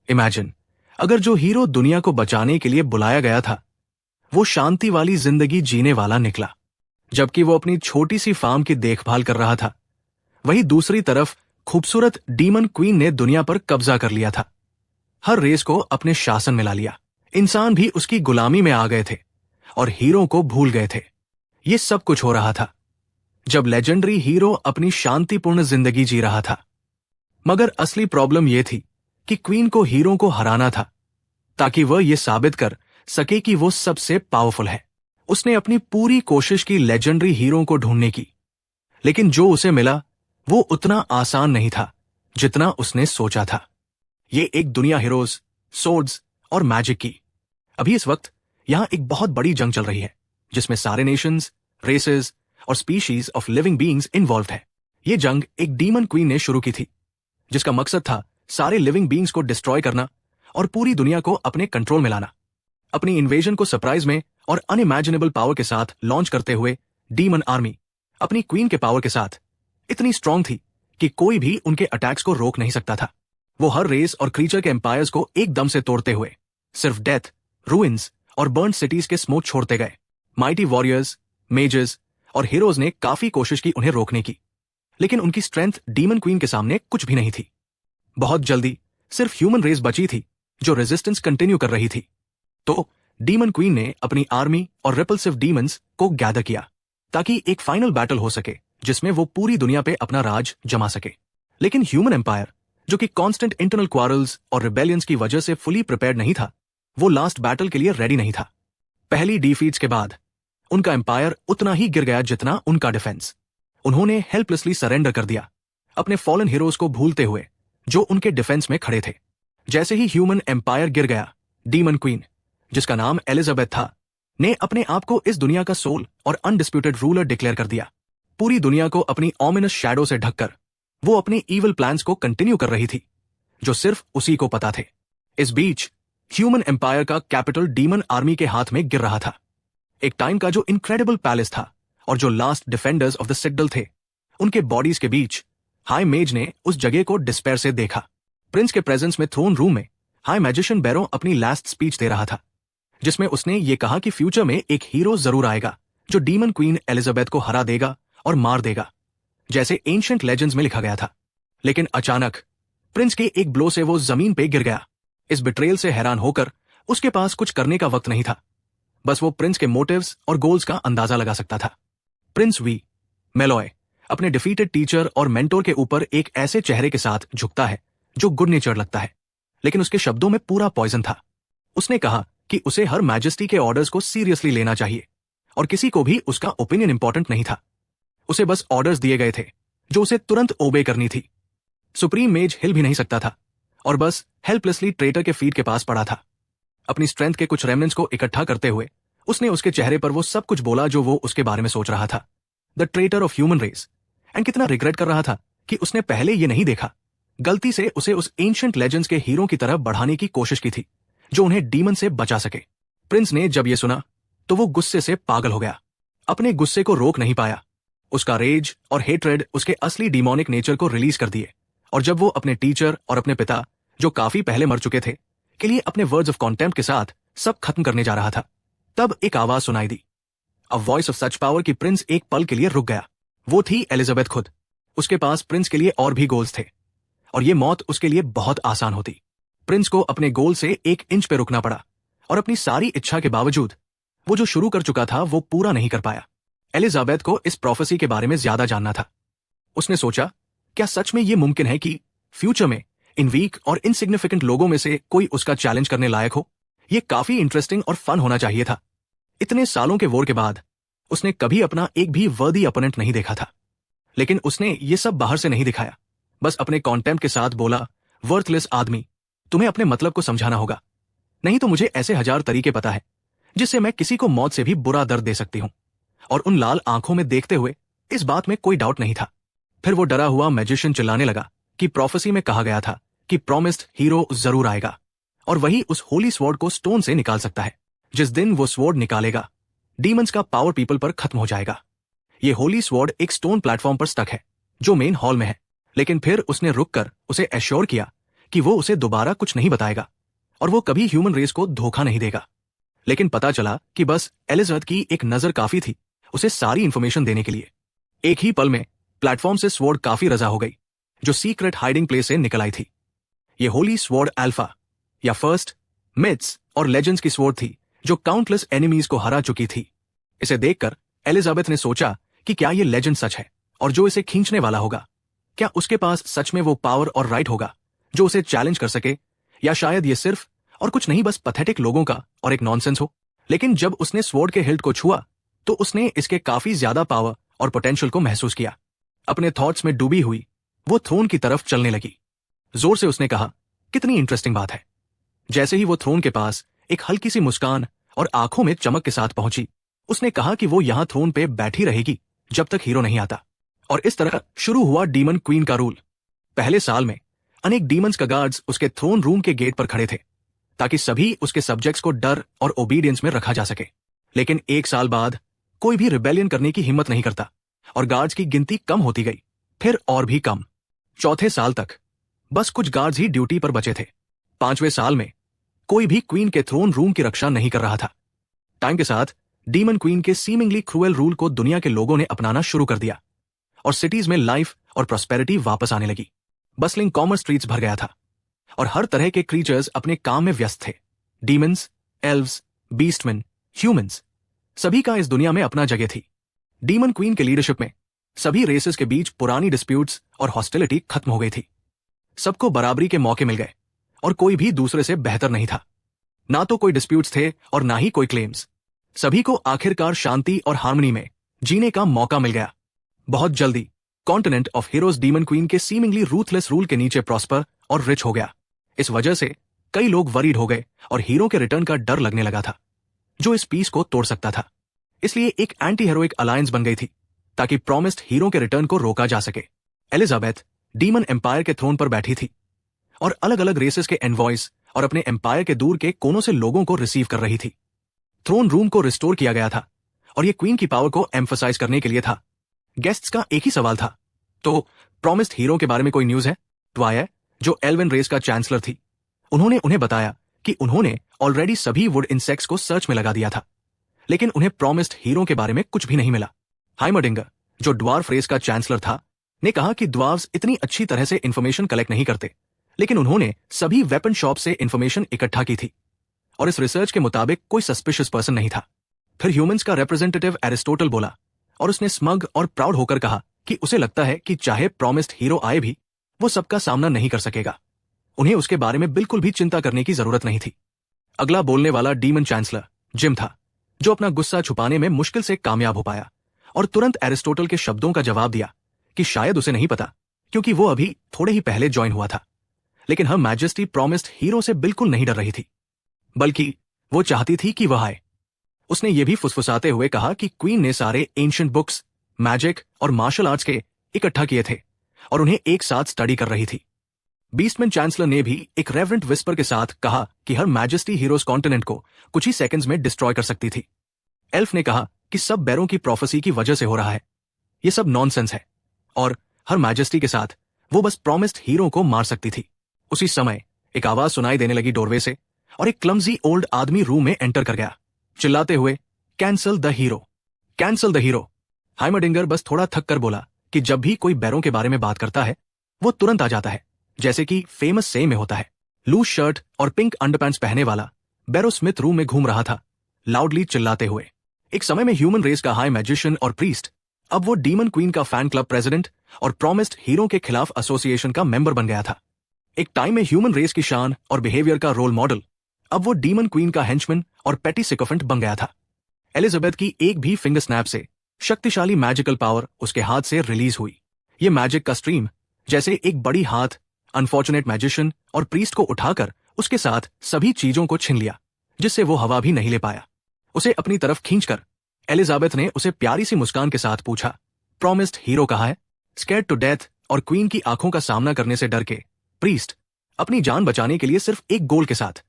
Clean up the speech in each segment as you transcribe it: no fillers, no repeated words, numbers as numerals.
Imagine, अगर जो hero दुनिया को बचाने के लिए बुलाया गया था वो शांति वाली जिंदगी जीने वाला निकला, जबकि वो अपनी छोटी सी फार्म की देखभाल कर रहा था। वहीं दूसरी तरफ खूबसूरत डीमन क्वीन ने दुनिया पर कब्जा कर लिया था, हर रेस को अपने शासन में ला लिया। इंसान भी उसकी गुलामी में आ गए थे और हीरो को भूल गए थे। ये सब कुछ हो रहा था जब लेजेंडरी हीरो अपनी शांतिपूर्ण जिंदगी जी रहा था। मगर असली प्रॉब्लम यह थी कि क्वीन को हीरो को हराना था ताकि वह यह साबित कर सके कि वो सबसे पावरफुल है। उसने अपनी पूरी कोशिश की लेजेंडरी हीरो को ढूंढने की, लेकिन जो उसे मिला वो उतना आसान नहीं था जितना उसने सोचा था। ये एक दुनिया हीरोज, सोर्ड्स और मैजिक की। अभी इस वक्त यहां एक बहुत बड़ी जंग चल रही है जिसमें सारे नेशंस, रेसेस और species of living beings involve है। ये जंग एक डीमन क्वीन ने शुरू की थी जिसका मकसद था सारे लिविंग बीइंग्स को डिस्ट्रॉय करना और पूरी दुनिया को अपने कंट्रोल में लाना। अपनी इन्वेजन को सरप्राइज में और अनइमेजिनेबल पावर के साथ लॉन्च करते हुए डीमन आर्मी अपनी क्वीन के पावर के साथ इतनी स्ट्रांग थी कि कोई भी उनके अटैक्स को रोक नहीं सकता था। वो हर रेस और क्रीचर के एम्पायर्स को एकदम से तोड़ते हुए सिर्फ डेथ, रूइंस और बर्न सिटीज के स्मोक छोड़ते गए। माइटी वॉरियर्स, मेजेस और हीरोज ने काफी कोशिश की उन्हें रोकने की, लेकिन उनकी स्ट्रेंथ डीमन क्वीन के सामने कुछ भी नहीं थी। बहुत जल्दी सिर्फ ह्यूमन रेस बची थी जो रेजिस्टेंस कंटिन्यू कर रही थी। तो डीमन क्वीन ने अपनी आर्मी और रिपल्सिव डीमंस को गैदर किया ताकि एक फाइनल बैटल हो सके जिसमें वो पूरी दुनिया पे अपना राज जमा सके। लेकिन ह्यूमन एम्पायर, जो कि कांस्टेंट इंटरनल क्वारल्स और रिबेलियंस की वजह से फुली प्रिपेयर्ड नहीं था, वो लास्ट बैटल के लिए रेडी नहीं था। पहली डिफीट्स के बाद उनका एम्पायर उतना ही गिर गया जितना उनका डिफेंस। उन्होंने हेल्पलेसली सरेंडर कर दिया, अपने फॉलन हीरोज को भूलते हुए जो उनके डिफेंस में खड़े थे। जैसे ही ह्यूमन एम्पायर गिर गया, डीमन क्वीन, जिसका नाम एलिजाबेथ था, ने अपने आप को इस दुनिया का सोल और अनडिस्प्यूटेड रूलर डिक्लेयर कर दिया। पूरी दुनिया को अपनी ऑमिनस शैडो से ढककर वो अपने इविल प्लान्स को कंटिन्यू कर रही थी जो सिर्फ उसी को पता थे। इस बीच ह्यूमन एम्पायर का कैपिटल डीमन आर्मी के हाथ में गिर रहा था। एक टाइम का जो इनक्रेडिबल पैलेस था और जो लास्ट डिफेंडर्स ऑफ द सिटडल थे, उनके बॉडीज के बीच हाई मेज ने उस जगह को डिस्पेयर से देखा। प्रिंस के प्रेजेंस में थ्रोन रूम में हाई मैजिशियन बैरो अपनी लास्ट स्पीच दे रहा था जिसमें उसने ये कहा कि फ्यूचर में एक हीरो जरूर आएगा जो डीमन क्वीन एलिजाबेथ को हरा देगा और मार देगा, जैसे एंशिएंट लेजेंड्स में लिखा गया था। लेकिन अचानक प्रिंस के एक ब्लो से वो जमीन पे गिर गया। इस बिट्रेयल से हैरान होकर उसके पास कुछ करने का वक्त नहीं था, बस वो प्रिंस के मोटिव्स और गोल्स का अंदाजा लगा सकता था। प्रिंस वी मेलॉय अपने डिफीटेड टीचर और मेंटोर के ऊपर एक ऐसे चेहरे के साथ झुकता है जो गुड नेचर लगता है, लेकिन उसके शब्दों में पूरा पॉइजन था। उसने कहा कि उसे हर मैजेस्टी के ऑर्डर्स को सीरियसली लेना चाहिए और किसी को भी उसका ओपिनियन इंपॉर्टेंट नहीं था। उसे बस ऑर्डर्स दिए गए थे जो उसे तुरंत ओबे करनी थी। सुप्रीम मेज हिल भी नहीं सकता था और बस हेल्पलेसली ट्रेटर के फीट के पास पड़ा था। अपनी स्ट्रेंथ के कुछ रेमनेंट्स को इकट्ठा करते हुए उसने उसके चेहरे पर वो सब कुछ बोला जो वो उसके बारे में सोच रहा था, the traitor of human race. And कितना रिग्रेट कर रहा था कि उसने पहले ये नहीं देखा। गलती से उसे उस एंशिएंट लेजेंड्स के हीरो की तरह बढ़ाने की कोशिश की थी जो उन्हें डीमन से बचा सके। प्रिंस ने जब ये सुना तो वो गुस्से से पागल हो गया। अपने गुस्से को रोक नहीं पाया। उसका रेज और हेट्रेड उसके असली डिमोनिक नेचर को रिलीज कर दिए और जब वो अपने टीचर और अपने पिता, जो काफी पहले मर चुके थे, के लिए अपने वर्ड्स ऑफ कॉन्टेम्प्ट के साथ सब खत्म करने जा रहा था, तब एक आवाज सुनाई दी, a voice of such power कि प्रिंस एक पल के लिए रुक गया। वो थी एलिजाबेथ खुद। उसके पास प्रिंस के लिए और भी गोल्स थे और ये मौत उसके लिए बहुत आसान होती। प्रिंस को अपने गोल से 1 इंच पे रुकना पड़ा और अपनी सारी इच्छा के बावजूद वो जो शुरू कर चुका था वो पूरा नहीं कर पाया। एलिजाबेथ को इस प्रोफेसी के बारे में ज्यादा जानना था। उसने सोचा, क्या सच में ये मुमकिन है कि फ्यूचर में इन वीक और इनसिग्निफिकेंट लोगों में से कोई उसका चैलेंज करने लायक हो? ये काफी इंटरेस्टिंग और फन होना चाहिए था। इतने सालों के वॉर के बाद उसने कभी अपना एक भी वर्दी अपोनेंट नहीं देखा था, लेकिन उसने ये सब बाहर से नहीं दिखाया। बस अपने कॉन्टेम्प्ट के साथ बोला, वर्थलेस आदमी, तुम्हें अपने मतलब को समझाना होगा, नहीं तो मुझे ऐसे 1000 तरीके पता है जिससे मैं किसी को मौत से भी बुरा दर्द दे सकती हूं। और उन लाल आंखों में देखते हुए इस बात में कोई डाउट नहीं था। फिर वो डरा हुआ मैजिशियन चिल्लाने लगा कि प्रोफेसी में कहा गया था कि प्रॉमिस्ड हीरो जरूर आएगा और वही उस होली स्वॉर्ड को स्टोन से निकाल सकता है। जिस दिन वो स्वॉर्ड निकालेगा, डीमंस का पावर पीपल पर खत्म हो जाएगा। ये होली स्वॉर्ड एक स्टोन प्लेटफॉर्म पर स्टक है जो मेन हॉल में है, लेकिन फिर उसने रुककर उसे एश्योर किया कि वो उसे दोबारा कुछ नहीं बताएगा और वो कभी ह्यूमन रेस को धोखा नहीं देगा। लेकिन पता चला कि बस एलिजाबेथ की एक नजर काफी थी उसे सारी इंफॉर्मेशन देने के लिए। एक ही पल में प्लेटफॉर्म से स्वॉर्ड काफी रजा हो गई, जो सीक्रेट हाइडिंग प्लेस से निकल आई थी। ये होली स्वॉर्ड अल्फा या फर्स्ट, मिथ्स और लेजेंड्स की स्वॉर्ड थी, जो काउंटलेस एनिमीज को हरा चुकी थी। इसे देखकर एलिजाबेथ ने सोचा कि क्या ये लेजेंड सच है, और जो इसे खींचने वाला होगा, क्या उसके पास सच में वो पावर और राइट होगा जो उसे चैलेंज कर सके, या शायद ये सिर्फ और कुछ नहीं बस पैथेटिक लोगों का और एक नॉनसेंस हो। लेकिन जब उसने स्वॉर्ड के हिल्ट को छुआ तो उसने इसके काफी ज्यादा पावर और पोटेंशियल को महसूस किया। अपने थॉट्स में डूबी हुई वो थ्रोन की तरफ चलने लगी। जोर से उसने कहा, कितनी इंटरेस्टिंग बात है। जैसे ही वो थ्रोन के पास एक हल्की सी मुस्कान और आंखों में चमक के साथ पहुंची, उसने कहा कि वो यहां थ्रोन पे बैठी रहेगी जब तक हीरो नहीं आता। और इस तरह शुरू हुआ डीमन क्वीन का रूल। पहले साल में अनेक डीमंस का गार्ड्स उसके थ्रोन रूम के गेट पर खड़े थे ताकि सभी उसके सब्जेक्ट्स को डर और ओबीडियंस में रखा जा सके। लेकिन एक साल बाद कोई भी रिबेलियन करने की हिम्मत नहीं करता और गार्ड्स की गिनती कम होती गई, फिर और भी कम। चौथे साल तक बस कुछ गार्ड्स ही ड्यूटी पर बचे थे। 5वें साल में कोई भी क्वीन के थ्रोन रूम की रक्षा नहीं कर रहा था। टाइम के साथ डीमन क्वीन के सीमिंगली क्रूएल रूल को दुनिया के लोगों ने अपनाना शुरू कर दिया और सिटीज में लाइफ और प्रॉस्पेरिटी वापस आने लगी। बसलिंग कॉमर्स स्ट्रीट्स भर गया था और हर तरह के क्रीचर्स अपने काम में व्यस्त थे। डीमंस, एल्व्स, बीस्टमैन, ह्यूमंस, सभी का इस दुनिया में अपना जगह थी। डीमन क्वीन के लीडरशिप में सभी रेसेस के बीच पुरानी डिस्प्यूट्स और हॉस्टिलिटी खत्म हो गई थी। सबको बराबरी के मौके मिल गए और कोई भी दूसरे से बेहतर नहीं था। ना तो कोई डिस्प्यूट्स थे और ना ही कोई क्लेम्स। सभी को आखिरकार शांति और हार्मनी में जीने का मौका मिल गया। बहुत जल्दी continent of heroes demon queen के सीमिंगली रूथलेस रूल के नीचे प्रॉस्पर और रिच हो गया। इस वजह से कई लोग वरीड हो गए और हीरो के रिटर्न का डर लगने लगा था, जो इस पीस को तोड़ सकता था। इसलिए एक एंटी हीरोइक अलायंस बन गई थी ताकि प्रॉमिस्ड हीरो के रिटर्न को रोका जा सके। एलिजाबेथ डीमन एम्पायर के थ्रोन पर बैठी थी और अलग अलग रेसेस के एनवॉइस और अपने एम्पायर के दूर के कोनों से लोगों को रिसीव कर रही थी। थ्रोन रूम को रिस्टोर किया गया था और ये क्वीन की पावर को एम्फसाइज करने के लिए था। गेस्ट्स का एक ही सवाल था, तो प्रॉमिस्ड हीरो के बारे में कोई न्यूज है? ट्वाया, जो एल्वन रेस का चांसलर थी, उन्होंने उन्हें बताया कि उन्होंने ऑलरेडी सभी वुड इंसेक्ट्स को सर्च में लगा दिया था, लेकिन उन्हें प्रॉमिस्ड हीरो के बारे में कुछ भी नहीं मिला। हाइमरडिंगर, जो ड्वार्फ रेस का चांसलर था, ने कहा कि ड्वार्फ्स इतनी अच्छी तरह से इंफॉर्मेशन कलेक्ट नहीं करते, लेकिन उन्होंने सभी वेपन शॉप से इंफॉर्मेशन इकट्ठा की थी और इस रिसर्च के मुताबिक कोई सस्पिशियस पर्सन नहीं था। फिर ह्यूमंस का रिप्रेजेंटेटिव एरिस्टोटल बोला और उसने स्मग और प्राउड होकर कहा कि उसे लगता है कि चाहे प्रॉमिस्ड हीरो आए भी वो सबका सामना नहीं कर सकेगा। उन्हें उसके बारे में बिल्कुल भी चिंता करने की जरूरत नहीं थी। अगला बोलने वाला डीमन चांसलर जिम था, जो अपना गुस्सा छुपाने में मुश्किल से कामयाब हो पाया और तुरंत एरिस्टोटल के शब्दों का जवाब दिया कि शायद उसे नहीं पता क्योंकि वो अभी थोड़े ही पहले ज्वाइन हुआ था, लेकिन हर मैजेस्टी प्रॉमिस्ड हीरो से बिल्कुल नहीं डर रही थी, बल्कि वो चाहती थी कि वह आए। उसने ये भी फुसफुसाते हुए कहा कि क्वीन ने सारे एंशिएंट बुक्स, मैजिक और मार्शल आर्ट्स के इकट्ठा किए थे और उन्हें एक साथ स्टडी कर रही थी। बीस्टमैन चांसलर ने भी एक रेवरेंट विस्पर के साथ कहा कि हर मैजेस्टी हीरोज कॉन्टिनेंट को कुछ ही सेकंड्स में डिस्ट्रॉय कर सकती थी। एल्फ ने कहा कि सब बैरों की प्रोफेसी की वजह से हो रहा है, ये सब नॉनसेंस है और हर मैजेस्टी के साथ वो बस प्रॉमिस्ड हीरो को मार सकती थी। उसी समय एक आवाज सुनाई देने लगी डोरवे से और एक क्लमजी ओल्ड आदमी रूम में एंटर कर गया, चिल्लाते हुए, cancel the hero, cancel the hero. Heimerdinger बस थोड़ा थक कर बोला कि जब भी कोई बैरों के बारे में बात करता है वो तुरंत आ जाता है, जैसे कि फेमस से में होता है। लूज शर्ट और पिंक अंडरपैंट्स पहने वाला बैरो स्मिथ रूम में घूम रहा था, लाउडली चिल्लाते हुए। एक समय में ह्यूमन रेस का हाई मैजिशियन और प्रीस्ट, अब वो डीमन क्वीन का फैन क्लब प्रेसिडेंट और प्रॉमिस्ड हीरो के खिलाफ एसोसिएशन का मेंबर बन गया था। एक टाइम में ह्यूमन रेस की शान और बिहेवियर का रोल मॉडल, अब वो डीमन क्वीन का हेंचमैन और पेटी सिकोफेंट बन गया था। एलिजाबेथ की एक भी फिंगर स्नैप से शक्तिशाली मैजिकल पावर उसके हाथ से रिलीज हुई। ये मैजिक का स्ट्रीम जैसे एक बड़ी हाथ अनफॉर्चुनेट मैजिशियन और प्रीस्ट को उठाकर उसके साथ सभी चीजों को छीन लिया, जिससे वो हवा भी नहीं ले पाया। उसे अपनी तरफ खींचकर एलिजाबेथ ने उसे प्यारी सी मुस्कान के साथ पूछा, प्रॉमिस्ड हीरो कहाँ है? स्कैर्ड टू डेथ और क्वीन की आंखों का सामना करने से डर के प्रीस्ट अपनी जान बचाने के लिए सिर्फ एक गोल के साथ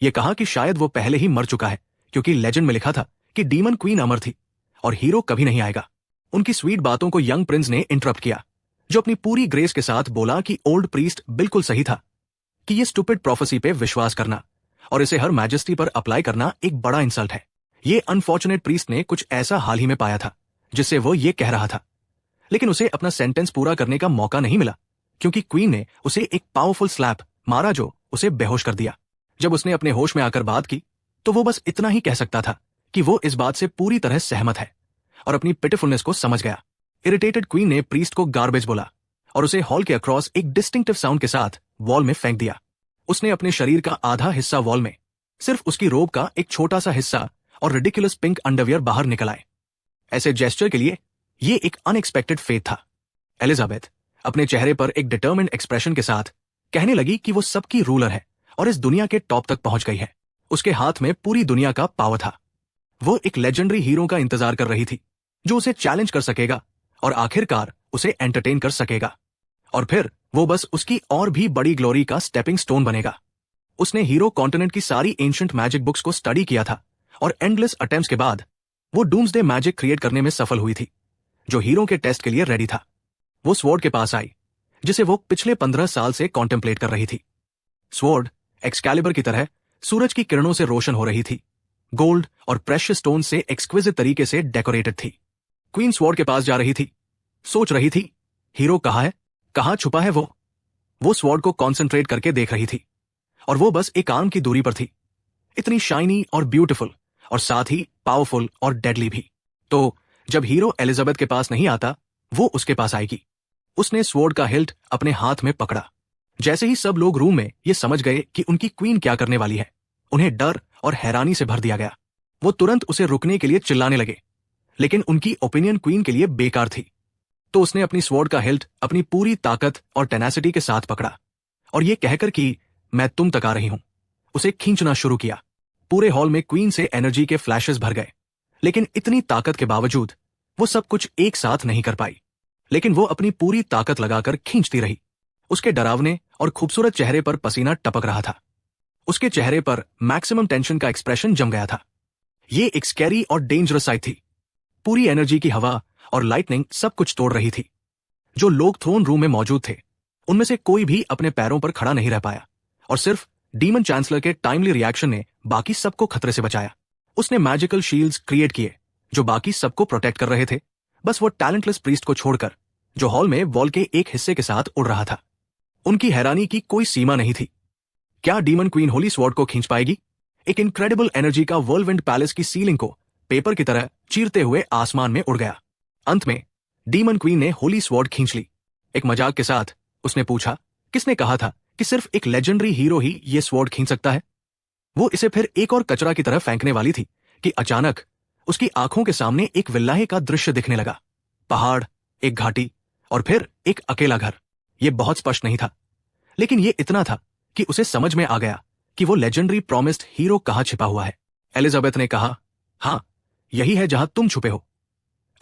ये कहा कि शायद वो पहले ही मर चुका है, क्योंकि लेजेंड में लिखा था कि डीमन क्वीन अमर थी और हीरो कभी नहीं आएगा। उनकी स्वीट बातों को यंग प्रिंस ने इंटरप्ट किया, जो अपनी पूरी ग्रेस के साथ बोला कि ओल्ड प्रीस्ट बिल्कुल सही था, कि ये स्टूपिड प्रोफेसी पे विश्वास करना और इसे हर मैजेस्टी पर अप्लाई करना एक बड़ा इंसल्ट है। ये अनफॉर्चुनेट प्रीस्ट ने कुछ ऐसा हाल ही में पाया था जिससे वो ये कह रहा था, लेकिन उसे अपना सेंटेंस पूरा करने का मौका नहीं मिला क्योंकि क्वीन ने उसे एक पावरफुल स्लैप मारा जो उसे बेहोश कर दिया। जब उसने अपने होश में आकर बात की तो वो बस इतना ही कह सकता था कि वो इस बात से पूरी तरह सहमत है और अपनी पिटिफुलनेस को समझ गया। इरिटेटेड क्वीन ने प्रीस्ट को गार्बेज बोला और उसे हॉल के अक्रॉस एक डिस्टिंक्टिव साउंड के साथ वॉल में फेंक दिया। उसने अपने शरीर का आधा हिस्सा वॉल में, सिर्फ उसकी रोब का एक छोटा सा हिस्सा और रिडिकुलस पिंक अंडरवियर बाहर निकल आए। ऐसे जेस्चर के लिए ये एक अनएक्सपेक्टेड फेट था। एलिजाबेथ अपने चेहरे पर एक डिटर्मिन्ड एक्सप्रेशन के साथ कहने लगी कि वो सबकी रूलर है और इस दुनिया के टॉप तक पहुंच गई है। उसके हाथ में पूरी दुनिया का पावर था। वो एक लेजेंडरी हीरो का इंतजार कर रही थी जो उसे चैलेंज कर सकेगा और आखिरकार उसे एंटरटेन कर सकेगा, और फिर वो बस उसकी और भी बड़ी ग्लोरी का स्टेपिंग स्टोन बनेगा। उसने हीरो कॉन्टिनेंट की सारी एंशिएंट मैजिक बुक्स को स्टडी किया था और एंडलेस अटेम्प्ट्स के बाद वो डूम्सडे मैजिक क्रिएट करने में सफल हुई थी जो हीरो के टेस्ट के लिए रेडी था। वो स्वॉर्ड के पास आई जिसे वो पिछले 15 साल से कॉन्टेम्पलेट कर रही थी। स्वॉर्ड एक्सकैलिबर की तरह सूरज की किरणों से रोशन हो रही थी, गोल्ड और प्रेशियस स्टोन से एक्सक्विजिट तरीके से डेकोरेटेड थी। क्वीन स्वॉर्ड के पास जा रही थी, सोच रही थी हीरो कहाँ है, कहाँ छुपा है वो स्वॉर्ड को कॉन्सेंट्रेट करके देख रही थी और वो बस एक आर्म की दूरी पर थी, इतनी शाइनी और ब्यूटीफुल और साथ ही पावरफुल और डेडली भी। तो जब हीरो एलिजाबेथ के पास नहीं आता वो उसके पास आएगी। उसने स्वॉर्ड का हिल्ट अपने हाथ में पकड़ा। जैसे ही सब लोग रूम में ये समझ गए कि उनकी क्वीन क्या करने वाली है, उन्हें डर और हैरानी से भर दिया गया। वो तुरंत उसे रुकने के लिए चिल्लाने लगे, लेकिन उनकी ओपिनियन क्वीन के लिए बेकार थी। तो उसने अपनी स्वॉर्ड का हिल्ट अपनी पूरी ताकत और टेनासिटी के साथ पकड़ा और ये कहकर कि मैं तुम तक आ रही हूं, उसे खींचना शुरू किया। पूरे हॉल में क्वीन से एनर्जी के फ्लैशेस भर गए, लेकिन इतनी ताकत के बावजूद वो सब कुछ एक साथ नहीं कर पाई। लेकिन वो अपनी पूरी ताकत लगाकर खींचती रही। उसके डरावने और खूबसूरत चेहरे पर पसीना टपक रहा था। उसके चेहरे पर मैक्सिमम टेंशन का एक्सप्रेशन जम गया था। ये एक स्कैरी और डेंजरस साइड थी। पूरी एनर्जी की हवा और लाइटनिंग सब कुछ तोड़ रही थी। जो लोग थ्रोन रूम में मौजूद थे उनमें से कोई भी अपने पैरों पर खड़ा नहीं रह पाया और सिर्फ डीमन चांसलर के टाइमली रिएक्शन ने बाकी सबको खतरे से बचाया। उसने मैजिकल शील्ड्स क्रिएट किए जो बाकी सबको प्रोटेक्ट कर रहे थे, बस वो टैलेंटलेस प्रीस्ट को छोड़कर जो हॉल में वॉल के एक हिस्से के साथ उड़ रहा था। उनकी हैरानी की कोई सीमा नहीं थी। क्या डीमन क्वीन होली स्वॉर्ड को खींच पाएगी? एक इनक्रेडिबल एनर्जी का व्हर्लविंड पैलेस की सीलिंग को पेपर की तरह चीरते हुए आसमान में उड़ गया। अंत में डीमन क्वीन ने होली स्वॉर्ड खींच ली। एक मजाक के साथ उसने पूछा, किसने कहा था कि सिर्फ एक लेजेंडरी हीरो ही ये स्वॉर्ड खींच सकता है? वो इसे फिर एक और कचरा की तरह फेंकने वाली थी कि अचानक उसकी आंखों के सामने एक विल्लाहे का दृश्य दिखने लगा। पहाड़, एक घाटी और फिर एक अकेला घर। ये बहुत स्पष्ट नहीं था, लेकिन ये इतना था कि उसे समझ में आ गया कि वो लेजेंडरी प्रॉमिस्ड हीरो कहां छिपा हुआ है। एलिजाबेथ ने कहा, हां, यही है जहां तुम छुपे हो।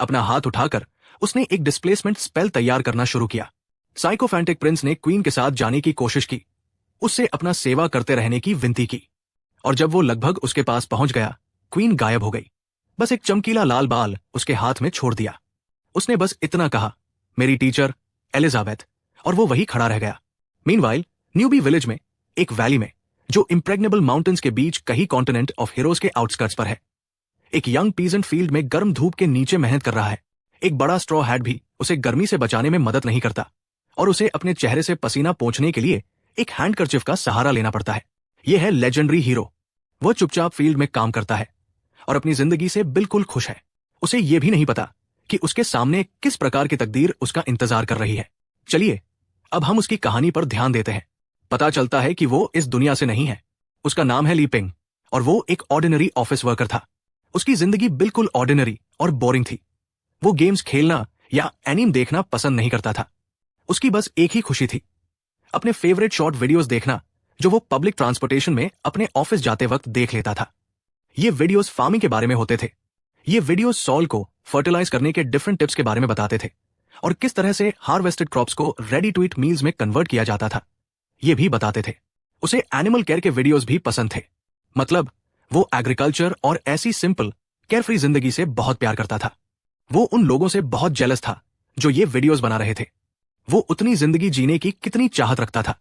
अपना हाथ उठाकर उसने एक डिस्प्लेसमेंट स्पेल तैयार करना शुरू किया। साइकोफैंटिक प्रिंस ने क्वीन के साथ जाने की कोशिश की, उससे अपना सेवा करते रहने की विनती की, और जब वो लगभग उसके पास पहुंच गया, क्वीन गायब हो गई। बस एक चमकीला लाल बाल उसके हाथ में छोड़ दिया। उसने बस इतना कहा, मेरी टीचर एलिजाबेथ, और वो वही खड़ा रह गया। मीनवाइल न्यूबी विलेज में, एक वैली में जो इम्प्रेग्नेबल माउंटेन्स के बीच कहीं कॉन्टिनेंट ऑफ हीरोज के आउटस्कर्ट्स पर है, एक यंग पीजेंट फील्ड में गर्म धूप के नीचे मेहनत कर रहा है। एक बड़ा स्ट्रॉ हैट भी उसे गर्मी से बचाने में मदद नहीं करता और उसे अपने चेहरे से पसीना पोंछने के लिए एक हैंडकरचिफ का सहारा लेना पड़ता है। यह है लेजेंडरी हीरो। वह चुपचाप फील्ड में काम करता है और अपनी जिंदगी से बिल्कुल खुश है। उसे यह भी नहीं पता कि उसके सामने किस प्रकार की तकदीर उसका इंतजार कर रही है। चलिए अब हम उसकी कहानी पर ध्यान देते हैं। पता चलता है कि वो इस दुनिया से नहीं है। उसका नाम है ली पिंग और वो एक ऑर्डिनरी ऑफिस वर्कर था। उसकी जिंदगी बिल्कुल ऑर्डिनरी और बोरिंग थी। वो गेम्स खेलना या एनीम देखना पसंद नहीं करता था। उसकी बस एक ही खुशी थी, अपने फेवरेट शॉर्ट वीडियोस देखना जो वो पब्लिक ट्रांसपोर्टेशन में अपने ऑफिस जाते वक्त देख लेता था। ये वीडियोस फार्मिंग के बारे में होते थे। ये वीडियोस सॉइल को फर्टिलाइज करने के डिफरेंट टिप्स के बारे में बताते थे और किस तरह से हार्वेस्टेड क्रॉप्स को रेडी टू ईट मील्स में कन्वर्ट किया जाता था, ये भी बताते थे। उसे एनिमल केयर के वीडियोस भी पसंद थे। मतलब वो एग्रीकल्चर और ऐसी सिंपल केयरफ्री जिंदगी से बहुत प्यार करता था। वो उन लोगों से बहुत जेलस था जो ये वीडियोस बना रहे थे। वो उतनी जिंदगी जीने की कितनी चाहत रखता था।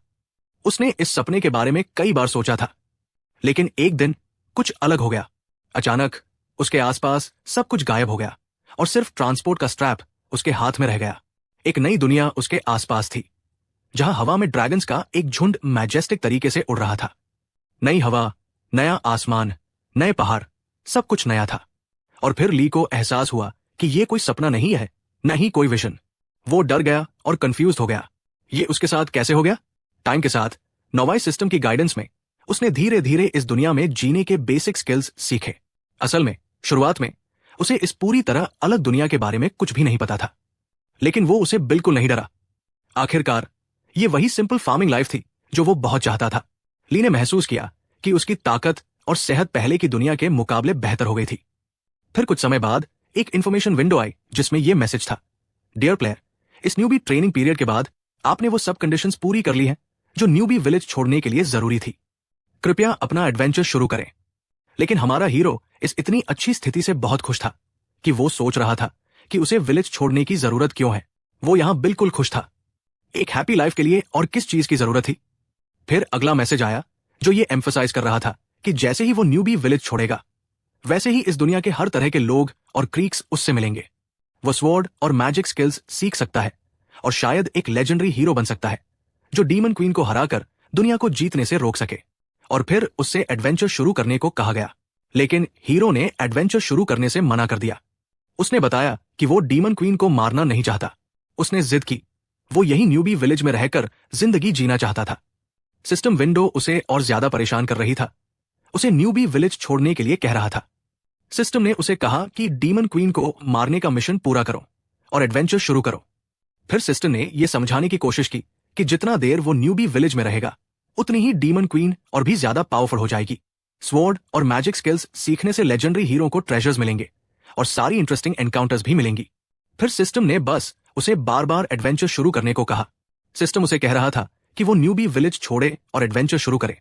उसने इस सपने के बारे में कई बार सोचा था, लेकिन एक दिन कुछ अलग हो गया। अचानक उसके आसपास सब कुछ गायब हो गया और सिर्फ ट्रांसपोर्ट का स्ट्रैप उसके हाथ में रह गया। एक नई दुनिया उसके आसपास थी, जहां हवा में ड्रैगन्स का एक झुंड मैजेस्टिक तरीके से उड़ रहा था। नई हवा, नया आसमान, नए पहाड़, सब कुछ नया था। और फिर ली को एहसास हुआ कि ये कोई सपना नहीं है, न ही कोई विजन। वो डर गया और कंफ्यूज हो गया। ये उसके साथ कैसे हो गया? टाइम के साथ नोवाई सिस्टम की गाइडेंस में उसने धीरे धीरे इस दुनिया में जीने के बेसिक स्किल्स सीखे। असल में शुरुआत में उसे इस पूरी तरह अलग दुनिया के बारे में कुछ भी नहीं पता था, लेकिन वो उसे बिल्कुल नहीं डरा। आखिरकार ये वही सिंपल फार्मिंग लाइफ थी जो वो बहुत चाहता था। ली ने महसूस किया कि उसकी ताकत और सेहत पहले की दुनिया के मुकाबले बेहतर हो गई थी। फिर कुछ समय बाद एक इन्फॉर्मेशन विंडो आई जिसमें यह मैसेज था, डियर प्लेयर, इस न्यूबी ट्रेनिंग पीरियड के बाद आपने वो सब कंडीशंस पूरी कर ली हैं जो न्यूबी विलेज छोड़ने के लिए जरूरी थी। कृपया अपना एडवेंचर शुरू करें। लेकिन हमारा हीरो इस इतनी अच्छी स्थिति से बहुत खुश था कि वो सोच रहा था कि उसे विलेज छोड़ने की जरूरत क्यों है। वो यहां बिल्कुल खुश था। एक हैप्पी लाइफ के लिए और किस चीज की जरूरत थी? फिर अगला मैसेज आया जो ये एम्फसाइज कर रहा था कि जैसे ही वो न्यूबी विलेज छोड़ेगा, वैसे ही इस दुनिया के हर तरह के लोग और क्रीक्स उससे मिलेंगे। वो स्वॉर्ड और मैजिक स्किल्स सीख सकता है और शायद एक लेजेंडरी हीरो बन सकता है जो डीमन क्वीन को हराकर दुनिया को जीतने से रोक सके। और फिर उससे एडवेंचर शुरू करने को कहा गया, लेकिन हीरो ने एडवेंचर शुरू करने से मना कर दिया। उसने बताया कि वो डीमन क्वीन को मारना नहीं चाहता। उसने जिद की। वो यही न्यूबी विलेज में रहकर जिंदगी जीना चाहता था। सिस्टम विंडो उसे और ज्यादा परेशान कर रही था। उसे न्यूबी विलेज छोड़ने के लिए कह रहा था। सिस्टम ने उसे कहा कि डीमन क्वीन को मारने का मिशन पूरा करो और एडवेंचर शुरू करो। फिर सिस्टम ने यह समझाने की कोशिश की कि जितना देर वो न्यूबी विलेज में रहेगा, उतनी ही डीमन क्वीन और भी ज्यादा पावरफुल हो जाएगी। स्वॉर्ड और मैजिक स्किल्स सीखने से लेजेंडरी हीरो को ट्रेजर्स मिलेंगे और सारी इंटरेस्टिंग एनकाउंटर्स भी मिलेंगी। फिर सिस्टम ने बस उसे बार बार एडवेंचर शुरू करने को कहा। सिस्टम उसे कह रहा था कि वो न्यूबी विलेज छोड़े और एडवेंचर शुरू करे,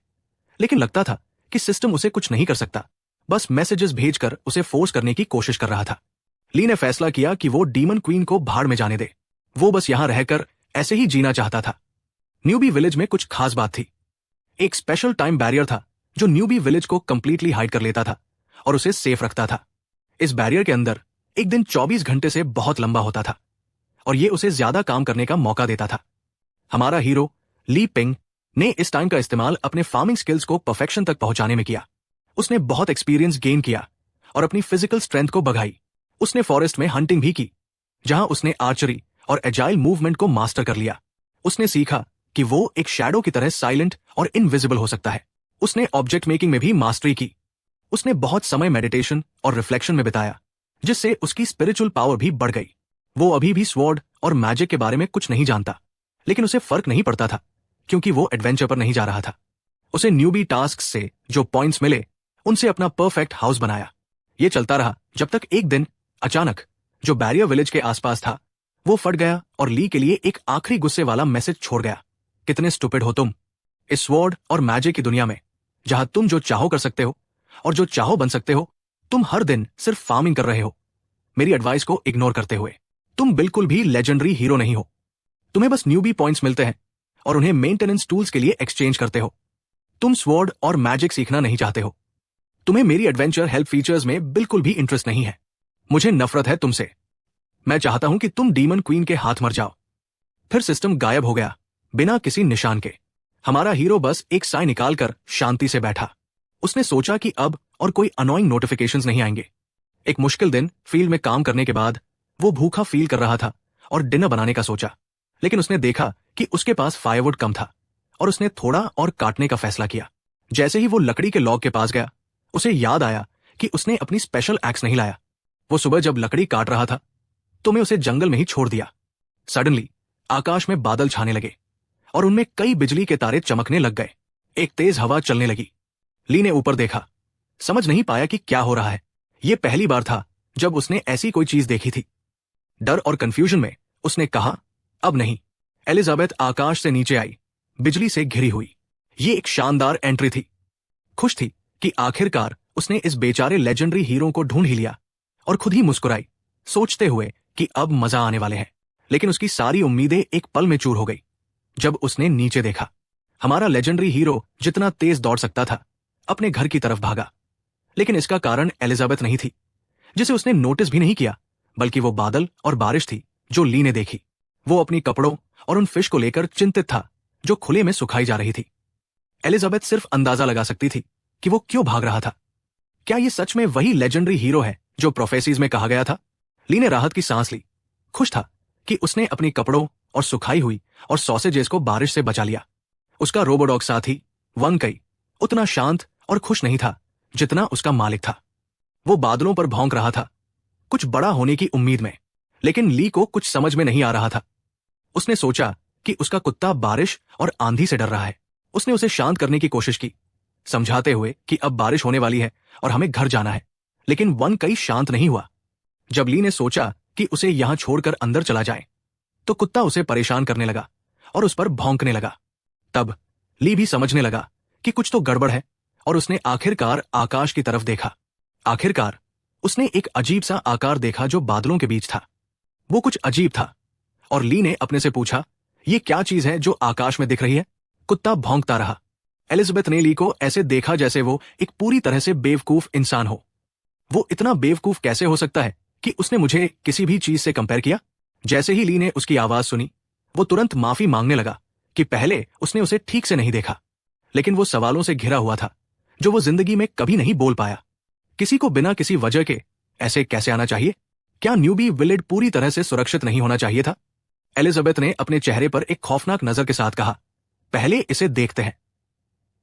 लेकिन लगता था कि सिस्टम उसे कुछ नहीं कर सकता, बस मैसेजेस भेजकर उसे फोर्स करने की कोशिश कर रहा था। ली ने फैसला किया कि वो डीमन क्वीन को भाड़ में जाने दे। वो बस यहां रहकर ऐसे ही जीना चाहता था। न्यूबी विलेज में कुछ खास बात थी। एक स्पेशल टाइम बैरियर था जो न्यूबी विलेज को कंप्लीटली हाइड कर लेता था और उसे सेफ रखता था। इस बैरियर के अंदर एक दिन 24 घंटे से बहुत लंबा होता था और ये उसे ज्यादा काम करने का मौका देता था। हमारा हीरो ली पिंग ने इस टाइम का इस्तेमाल अपने फार्मिंग स्किल्स को परफेक्शन तक पहुंचाने में किया। उसने बहुत एक्सपीरियंस गेन किया और अपनी फिजिकल स्ट्रेंथ को बढ़ाई। उसने फॉरेस्ट में हंटिंग भी की, जहां उसने आर्चरी और एजाइल मूवमेंट को मास्टर कर लिया। उसने सीखा कि वो एक शैडो की तरह साइलेंट और इनविजिबल हो सकता है। उसने ऑब्जेक्ट मेकिंग में भी मास्टरी की। उसने बहुत समय मेडिटेशन और रिफ्लेक्शन में बिताया, जिससे उसकी स्पिरिचुअल पावर भी बढ़ गई। वो अभी भी स्वॉर्ड और मैजिक के बारे में कुछ नहीं जानता, लेकिन उसे फर्क नहीं पड़ता था क्योंकि वो एडवेंचर पर नहीं जा रहा था। उसे न्यूबी टास्क से जो पॉइंट्स मिले, उनसे अपना परफेक्ट हाउस बनाया। ये चलता रहा जब तक एक दिन अचानक जो बैरियर विलेज के आसपास था वो फट गया और ली के लिए एक आखिरी गुस्से वाला मैसेज छोड़ गया। कितने स्टूपिड हो तुम। इस स्वॉर्ड और मैजिक की दुनिया में, जहां तुम जो चाहो कर सकते हो और जो चाहो बन सकते हो, तुम हर दिन सिर्फ फार्मिंग कर रहे हो, मेरी एडवाइस को इग्नोर करते हुए। तुम बिल्कुल भी लेजेंडरी हीरो नहीं हो। तुम्हें बस न्यूबी पॉइंट्स मिलते हैं और उन्हें मेंटेनेंस टूल्स के लिए एक्सचेंज करते हो। तुम स्वॉर्ड और मैजिक सीखना नहीं चाहते हो। तुम्हें मेरी एडवेंचर हेल्प फीचर्स में बिल्कुल भी इंटरेस्ट नहीं है। मुझे नफरत है तुमसे। मैं चाहता हूं कि तुम डीमन क्वीन के हाथ मर जाओ। फिर सिस्टम गायब हो गया बिना किसी निशान के। हमारा हीरो बस एक साय निकालकर शांति से बैठा। उसने सोचा कि अब और कोई अनोइंग नोटिफिकेशंस नहीं आएंगे। एक मुश्किल दिन फील्ड में काम करने के बाद वो भूखा फील कर रहा था और डिनर बनाने का सोचा, लेकिन उसने देखा कि उसके पास फायरवुड कम था और उसने थोड़ा और काटने का फैसला किया। जैसे ही वो लकड़ी के लॉग के पास गया, उसे याद आया कि उसने अपनी स्पेशल एक्स नहीं लाया। वो सुबह जब लकड़ी काट रहा था तो मैं उसे जंगल में ही छोड़ दिया। सडनली आकाश में बादल छाने लगे और उनमें कई बिजली के तारे चमकने लग गए। एक तेज हवा चलने लगी। ली ने ऊपर देखा, समझ नहीं पाया कि क्या हो रहा है। यह पहली बार था जब उसने ऐसी कोई चीज देखी थी। डर और कंफ्यूजन में उसने कहा, अब नहीं। एलिजाबेथ आकाश से नीचे आई, बिजली से घिरी हुई। ये एक शानदार एंट्री थी। खुश थी कि आखिरकार उसने इस बेचारे लेजेंडरी हीरो को ढूंढ ही लिया और खुद ही मुस्कुराई, सोचते हुए कि अब मजा आने वाले हैं। लेकिन उसकी सारी उम्मीदें एक पल में चूर हो गई जब उसने नीचे देखा। हमारा लेजेंडरी हीरो जितना तेज दौड़ सकता था अपने घर की तरफ भागा, लेकिन इसका कारण एलिजाबेथ नहीं थी, जिसे उसने नोटिस भी नहीं किया, बल्कि वो बादल और बारिश थी जो ली ने देखी। वो अपनी कपड़ों और उन फिश को लेकर चिंतित था जो खुले में सुखाई जा रही थी। एलिजाबेथ सिर्फ अंदाजा लगा सकती थी कि वो क्यों भाग रहा था। क्या ये सच में वही लेजेंडरी हीरो है जो प्रोफेसीज में कहा गया था? ली ने राहत की सांस ली। खुश था कि उसने अपनी कपड़ों और सुखाई हुई और सॉसेजेस को बारिश से बचा लिया। उसका रोबोडॉग साथी वंग कई उतना शांत और खुश नहीं था जितना उसका मालिक था। वो बादलों पर भौंक रहा था, कुछ बड़ा होने की उम्मीद में, लेकिन ली को कुछ समझ में नहीं आ रहा था। उसने सोचा कि उसका कुत्ता बारिश और आंधी से डर रहा है। उसने उसे शांत करने की कोशिश की, समझाते हुए कि अब बारिश होने वाली है और हमें घर जाना है, लेकिन वन कई शांत नहीं हुआ। जब ली ने सोचा कि उसे यहां छोड़कर अंदर चला जाए, तो कुत्ता उसे परेशान करने लगा और उस पर भौंकने लगा। तब ली भी समझने लगा कि कुछ तो गड़बड़ है और उसने आखिरकार आकाश की तरफ देखा। आखिरकार उसने एक अजीब सा आकार देखा जो बादलों के बीच था। वो कुछ अजीब था और ली ने अपने से पूछा, ये क्या चीज है जो आकाश में दिख रही है? कुत्ता भौंकता रहा। एलिजाबेथ ने ली को ऐसे देखा जैसे वो एक पूरी तरह से बेवकूफ इंसान हो। वो इतना बेवकूफ कैसे हो सकता है कि उसने मुझे किसी भी चीज से कंपेयर किया? जैसे ही ली ने उसकी आवाज सुनी, वो तुरंत माफी मांगने लगा कि पहले उसने उसे ठीक से नहीं देखा, लेकिन वो सवालों से घिरा हुआ था जो वो जिंदगी में कभी नहीं बोल पाया। किसी को बिना किसी वजह के ऐसे कैसे आना चाहिए? क्या न्यूबी विलेज पूरी तरह से सुरक्षित नहीं होना चाहिए था? एलिजाबेथ ने अपने चेहरे पर एक खौफनाक नजर के साथ कहा, पहले इसे देखते हैं।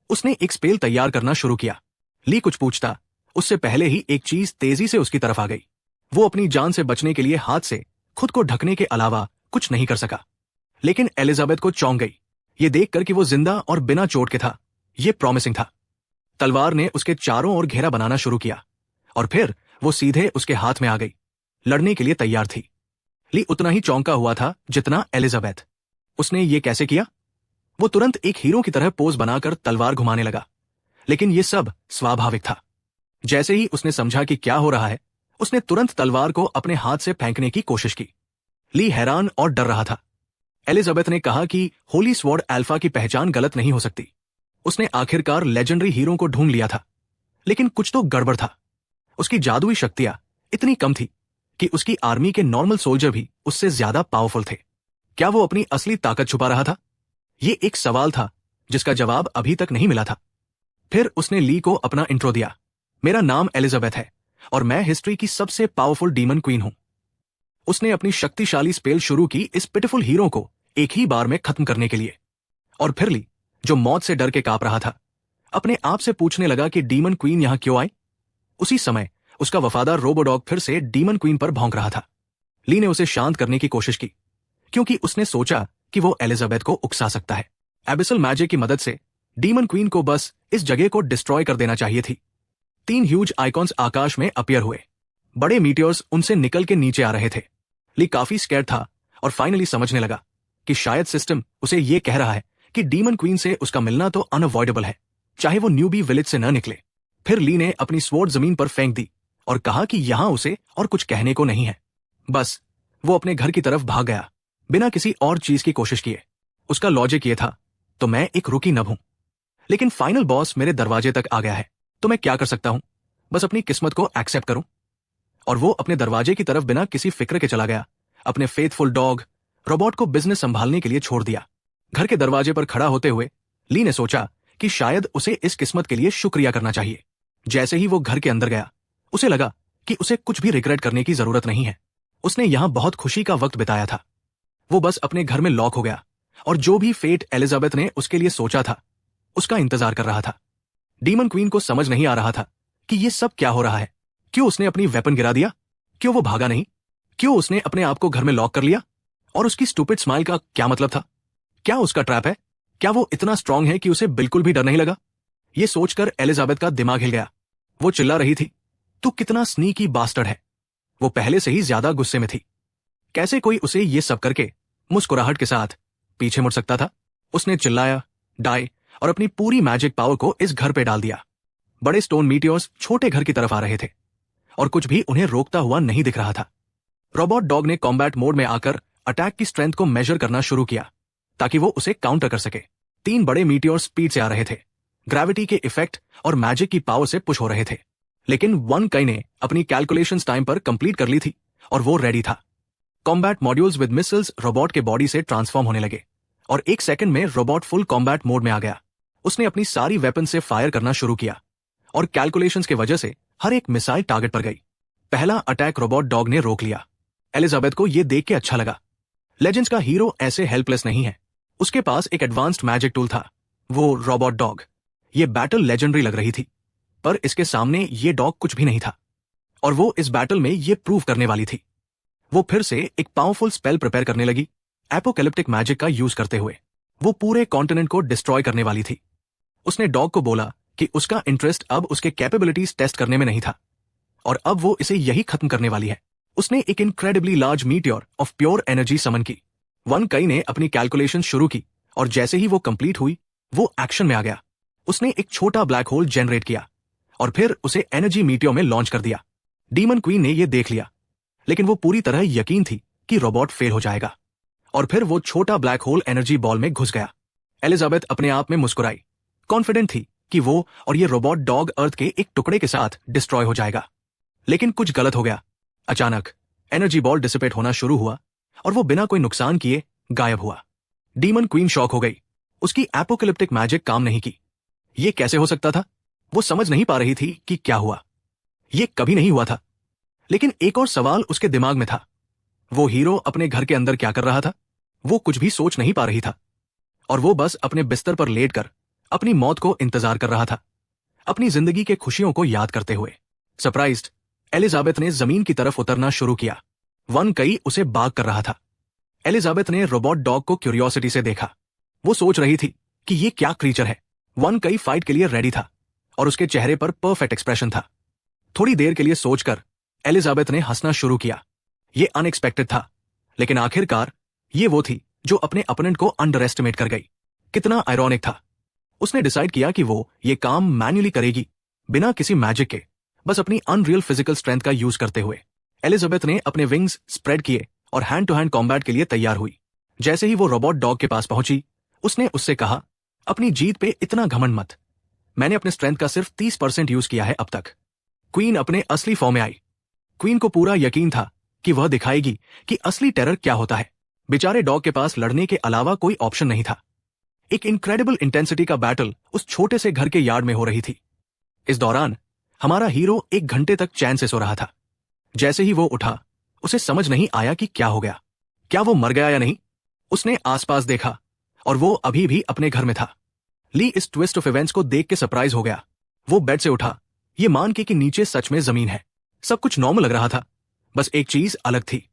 उसने एक स्पेल तैयार करना शुरू किया। ली कुछ पूछता उससे पहले ही एक चीज तेजी से उसकी तरफ आ गई। वो अपनी जान से बचने के लिए हाथ से खुद को ढकने के अलावा कुछ नहीं कर सका, लेकिन एलिजाबेथ को चौंक गई ये देखकर कि वो जिंदा और बिना चोट के था। ये प्रॉमिसिंग था। तलवार ने उसके चारों ओर घेरा बनाना शुरू किया और फिर वो सीधे उसके हाथ में आ गई, लड़ने के लिए तैयार थी। ली उतना ही चौंका हुआ था जितना एलिजाबेथ। उसने ये कैसे किया? वो तुरंत एक हीरो की तरह पोज बनाकर तलवार घुमाने लगा, लेकिन ये सब स्वाभाविक था। जैसे ही उसने समझा कि क्या हो रहा है, उसने तुरंत तलवार को अपने हाथ से फेंकने की कोशिश की। ली हैरान और डर रहा था। एलिजाबेथ ने कहा कि होली स्वॉर्ड अल्फा की पहचान गलत नहीं हो सकती। उसने आखिरकार लेजेंडरी हीरो को ढूंढ लिया था, लेकिन कुछ तो गड़बड़ था। उसकी जादुई शक्तियां इतनी कम थी कि उसकी आर्मी के नॉर्मल सोल्जर भी उससे ज्यादा पावरफुल थे। क्या वो अपनी असली ताकत छुपा रहा था? ये एक सवाल था जिसका जवाब अभी तक नहीं मिला था। फिर उसने ली को अपना इंट्रो दिया। मेरा नाम एलिजाबेथ है और मैं हिस्ट्री की सबसे पावरफुल डीमन क्वीन हूं। उसने अपनी शक्तिशाली स्पेल शुरू की इस पिटिफुल हीरो को एक ही बार में खत्म करने के लिए। और फिर ली, जो मौत से डर के कांप रहा था, अपने आप से पूछने लगा कि डीमन क्वीन यहां क्यों आई। उसी समय उसका वफादार रोबोडॉग फिर से डीमन क्वीन पर भौंक रहा था। ली ने उसे शांत करने की कोशिश की, क्योंकि उसने सोचा कि वो एलिजाबेथ को उकसा सकता है। एबिसल मैजिक की मदद से डीमन क्वीन को बस इस जगह को डिस्ट्रॉय कर देना चाहिए थी। 3 ह्यूज आइकॉन्स आकाश में अपीयर हुए। बड़े मीटियोर्स उनसे निकल के नीचे आ रहे थे। ली काफी स्कैर्ड था और फाइनली समझने लगा कि शायद सिस्टम उसे ये कह रहा है कि डीमन क्वीन से उसका मिलना तो अनअवॉइडेबल है, चाहे वो न्यूबी विलेज से न निकले। फिर ली ने अपनी स्वॉर्ड जमीन पर फेंक दी और कहा कि यहां उसे और कुछ कहने को नहीं है। बस वो अपने घर की तरफ भाग गया, बिना किसी और चीज की कोशिश किए। उसका लॉजिक ये था, तो मैं एक रुकी नब हूं, लेकिन फाइनल बॉस मेरे दरवाजे तक आ गया है, तो मैं क्या कर सकता हूं? बस अपनी किस्मत को एक्सेप्ट करूं। और वो अपने दरवाजे की तरफ बिना किसी फिक्र के चला गया। अपने फेथफुल डॉग रोबोट को बिजनेस संभालने के लिए छोड़ दिया। घर के दरवाजे पर खड़ा होते हुए ली ने सोचा कि शायद उसे इस किस्मत के लिए शुक्रिया करना चाहिए। जैसे ही वो घर के अंदर गया, उसे लगा कि उसे कुछ भी रिग्रेट करने की जरूरत नहीं है। उसने यहां बहुत खुशी का वक्त बिताया था। वो बस अपने घर में लॉक हो गया और जो भी फेट एलिजाबेथ ने उसके लिए सोचा था, उसका इंतजार कर रहा था। डीमन क्वीन को समझ नहीं आ रहा था कि ये सब क्या हो रहा है। क्यों उसने अपनी वेपन गिरा दिया? क्यों वो भागा नहीं? क्यों उसने अपने आप को घर में लॉक कर लिया? और उसकी स्टूपिड स्माइल का क्या मतलब था? क्या उसका ट्रैप है? क्या वो इतना स्ट्रांग है कि उसे बिल्कुल भी डर नहीं लगा? ये सोचकर एलिजाबेथ का दिमाग हिल गया। वो चिल्ला रही थी, तू कितना स्नीकी बास्टर्ड है। वो पहले से ही ज्यादा गुस्से में थी। कैसे कोई उसे ये सब करके मुस्कुराहट के साथ पीछे मुड़ सकता था? उसने चिल्लाया, डाई, और अपनी पूरी मैजिक पावर को इस घर पे डाल दिया। बड़े स्टोन मीटियोर्स छोटे घर की तरफ आ रहे थे और कुछ भी उन्हें रोकता हुआ नहीं दिख रहा था। रोबोट डॉग ने कॉम्बैट मोड में आकर अटैक की स्ट्रेंथ को मेजर करना शुरू किया ताकि वो उसे काउंटर कर सके। 3 बड़े मीटियोर स्पीड से आ रहे थे, ग्रेविटी के इफेक्ट और मैजिक की पावर से पुश हो रहे थे। लेकिन वन कई ने अपनी कैलकुलेशंस टाइम पर कंप्लीट कर ली थी और वो रेडी था। Combat modules with missiles robot के बॉडी से ट्रांसफॉर्म होने लगे और 1 सेकंड में रोबोट फुल कॉम्बैट मोड में आ गया। उसने अपनी सारी वेपन से फायर करना शुरू किया और कैलकुलेशंस की वजह से हर एक मिसाइल टारगेट पर गई। पहला अटैक रोबोट डॉग ने रोक लिया। एलिजाबेथ को यह देख के अच्छा लगा। लेजेंड्स का हीरो ऐसे हेल्पलेस नहीं है। उसके पास एक एडवांस्ड मैजिक टूल था, वो रोबोट डॉग। ये बैटल लेजेंडरी लग रही थी, पर इसके सामने ये डॉग कुछ भी नहीं था और वो इस बैटल में ये प्रूव करने वाली थी। वो फिर से एक पावरफुल स्पेल प्रिपेयर करने लगी, एपोकैलिप्टिक मैजिक का यूज करते हुए। वो पूरे कॉन्टिनेंट को डिस्ट्रॉय करने वाली थी। उसने डॉग को बोला कि उसका इंटरेस्ट अब उसके कैपेबिलिटीज टेस्ट करने में नहीं था और अब वो इसे यही खत्म करने वाली है। उसने एक incredibly large meteor of pure energy summon की। वन कई ने अपनी कैलकुलेशन शुरू की और जैसे ही वो कंप्लीट हुई, वो एक्शन में आ गया। उसने एक छोटा ब्लैक होल जनरेट किया और फिर उसे एनर्जी मीटियोर में लॉन्च कर दिया। डीमन क्वीन ने यह देख लिया, लेकिन वो पूरी तरह यकीन थी कि रोबोट फेल हो जाएगा और फिर वो छोटा ब्लैक होल एनर्जी बॉल में घुस गया। एलिजाबेथ अपने आप में मुस्कुराई, कॉन्फिडेंट थी कि वो और ये रोबोट डॉग अर्थ के एक टुकड़े के साथ डिस्ट्रॉय हो जाएगा। लेकिन कुछ गलत हो गया। अचानक एनर्जी बॉल डिसिपेट होना शुरू हुआ और वो बिना कोई नुकसान किए गायब हुआ। डीमन क्वीन शॉक हो गई। उसकी एपोकैलिप्टिक मैजिक काम नहीं की। ये कैसे हो सकता था? वो समझ नहीं पा रही थी कि क्या हुआ। ये कभी नहीं हुआ था। लेकिन एक और सवाल उसके दिमाग में था। वो हीरो अपने घर के अंदर क्या कर रहा था? वो कुछ भी सोच नहीं पा रही था और वो बस अपने बिस्तर पर लेटकर अपनी मौत को इंतजार कर रहा था, अपनी जिंदगी के खुशियों को याद करते हुए। सरप्राइज्ड, एलिजाबेथ ने जमीन की तरफ उतरना शुरू किया। वन कई उसे बाग कर रहा था। एलिजाबेथ ने रोबोट डॉग को क्यूरियोसिटी से देखा। वो सोच रही थी कि ये क्या क्रीचर है। वन कई फाइट के लिए रेडी था और उसके चेहरे पर परफेक्ट एक्सप्रेशन था। थोड़ी देर के लिए सोचकर एलिजाबेथ ने हंसना शुरू किया। ये अनएक्सपेक्टेड था, लेकिन आखिरकार ये वो थी जो अपने अपोनेंट को अंडर एस्टिमेट कर गई। कितना आयरॉनिक था। उसने डिसाइड किया कि वो ये काम मैन्युअली करेगी, बिना किसी मैजिक के, बस अपनी अनरियल फिजिकल स्ट्रेंथ का यूज करते हुए। एलिजाबेथ ने अपने विंग्स स्प्रेड किए और हैंड टू हैंड कॉम्बैट के लिए तैयार हुई। जैसे ही वो रोबोट डॉग के पास पहुंची, उसने उससे कहा, अपनी जीत पे इतना घमंड मत। मैंने अपने स्ट्रेंथ का सिर्फ 30% यूज किया है अब तक। क्वीन अपने असली फॉर्म में आई। क्वीन को पूरा यकीन था कि वह दिखाएगी कि असली टेरर क्या होता है। बेचारे डॉग के पास लड़ने के अलावा कोई ऑप्शन नहीं था। एक इनक्रेडिबल इंटेंसिटी का बैटल उस छोटे से घर के यार्ड में हो रही थी। इस दौरान हमारा हीरो 1 घंटे तक चैन से सो रहा था। जैसे ही वो उठा, उसे समझ नहीं आया कि क्या हो गया। क्या वो मर गया या नहीं? उसने आसपास देखा और वो अभी भी अपने घर में था। ली इस ट्विस्ट ऑफ इवेंट्स को देख के सरप्राइज हो गया। वो बेड से उठा, ये मान के कि नीचे सच में जमीन है। सब कुछ नॉर्मल लग रहा था, बस एक चीज अलग थी।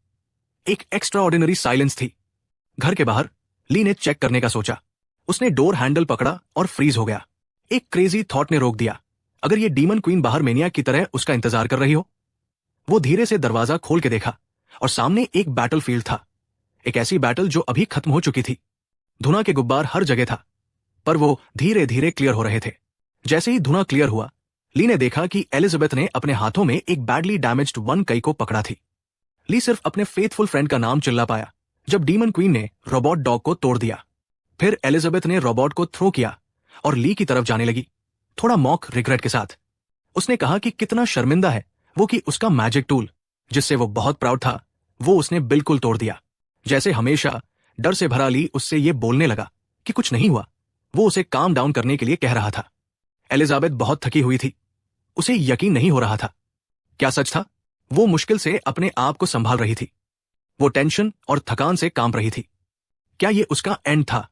एक एक्स्ट्रा ऑर्डिनरी साइलेंस थी। घर के बाहर ली ने चेक करने का सोचा। उसने डोर हैंडल पकड़ा और फ्रीज हो गया। एक क्रेजी थॉट ने रोक दिया, अगर ये डीमन क्वीन बाहर मेनिया की तरह उसका इंतजार कर रही हो। वो धीरे से दरवाजा खोल के देखा और सामने एक बैटलफील्ड था। एक ऐसी बैटल जो अभी खत्म हो चुकी थी। धुआं के गुब्बार हर जगह था, पर वो धीरे धीरे क्लियर हो रहे थे। जैसे ही धुआं क्लियर हुआ, ली ने देखा कि एलिजाबेथ ने अपने हाथों में एक बैडली डैमेज्ड वन कई को पकड़ा थी। ली सिर्फ अपने फेथफुल फ्रेंड का नाम चिल्ला पाया जब डीमन क्वीन ने रोबोट डॉग को तोड़ दिया। फिर एलिजाबेथ ने रोबोट को थ्रो किया और ली की तरफ जाने लगी, थोड़ा मॉक रिग्रेट के साथ। उसने कहा कि कितना शर्मिंदा है वो कि उसका मैजिक टूल, जिससे वो बहुत प्राउड था, वो उसने बिल्कुल तोड़ दिया। जैसे हमेशा डर से भरा ली उससे ये बोलने लगा कि कुछ नहीं हुआ। वो उसे काम डाउन करने के लिए कह रहा था। एलिजाबेथ बहुत थकी हुई थी। उसे यकीन नहीं हो रहा था। क्या सच था? वो मुश्किल से अपने आप को संभाल रही थी। वो टेंशन और थकान से कांप रही थी। क्या ये उसका एंड था,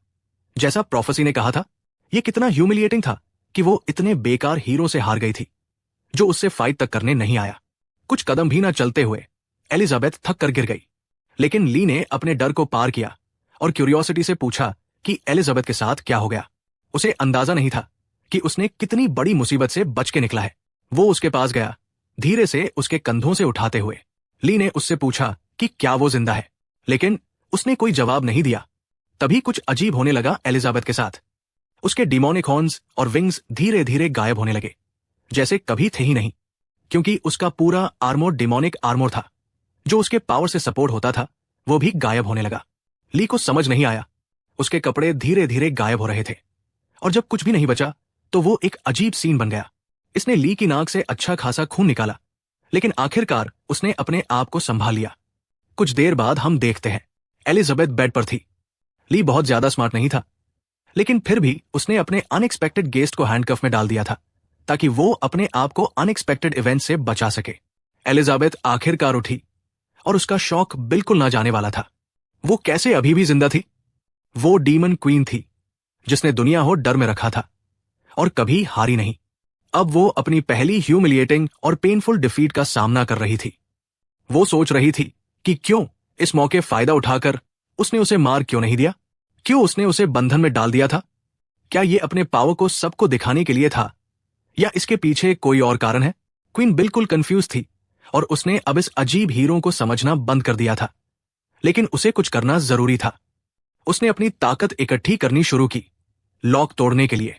जैसा प्रोफेसी ने कहा था? ये कितना ह्यूमिलिएटिंग था कि वो इतने बेकार हीरो से हार गई थी, जो उससे फाइट तक करने नहीं आया। कुछ कदम भी ना चलते हुए एलिजाबेथ थक कर गिर गई। लेकिन ली ने अपने डर को पार किया और क्यूरियोसिटी से पूछा कि एलिजाबेथ के साथ क्या हो गया। उसे अंदाजा नहीं था कि उसने कितनी बड़ी मुसीबत से बच के निकला है। वो उसके पास गया, धीरे से उसके कंधों से उठाते हुए। ली ने उससे पूछा कि क्या वो जिंदा है, लेकिन उसने कोई जवाब नहीं दिया। तभी कुछ अजीब होने लगा एलिजाबेथ के साथ। उसके डिमोनिक हॉर्न्स और विंग्स धीरे धीरे गायब होने लगे, जैसे कभी थे ही नहीं, क्योंकि उसका पूरा आर्मोर डिमोनिक आर्मोर था। जो उसके पावर से सपोर्ट होता था, वो भी गायब होने लगा। ली को समझ नहीं आया। उसके कपड़े धीरे धीरे गायब हो रहे थे, और जब कुछ भी नहीं बचा तो वो एक अजीब सीन बन गया। इसने ली की नाक से अच्छा खासा खून निकाला, लेकिन आखिरकार उसने अपने आप को संभाल लिया। कुछ देर बाद हम देखते हैं एलिजाबेथ बेड पर थी। ली बहुत ज्यादा स्मार्ट नहीं था, लेकिन फिर भी उसने अपने अनएक्सपेक्टेड गेस्ट को हैंडकफ में डाल दिया था ताकि वो अपने आप को अनएक्सपेक्टेड इवेंट से बचा सके। एलिजाबेथ आखिरकार उठी और उसका शौक बिल्कुल ना जाने वाला था। वो कैसे अभी भी जिंदा थी? वो डीमन क्वीन थी जिसने दुनिया को डर में रखा था और कभी हारी नहीं। अब वो अपनी पहली ह्यूमिलिएटिंग और पेनफुल डिफीट का सामना कर रही थी। वो सोच रही थी कि क्यों इस मौके फायदा उठाकर उसने उसे मार क्यों नहीं दिया? क्यों उसने उसे बंधन में डाल दिया था? क्या ये अपने पावर को सबको दिखाने के लिए था, या इसके पीछे कोई और कारण है? क्वीन बिल्कुल कंफ्यूज थी और उसने अब इस अजीब हीरो को समझना बंद कर दिया था, लेकिन उसे कुछ करना जरूरी था। उसने अपनी ताकत इकट्ठी करनी शुरू की, लॉक तोड़ने के लिए।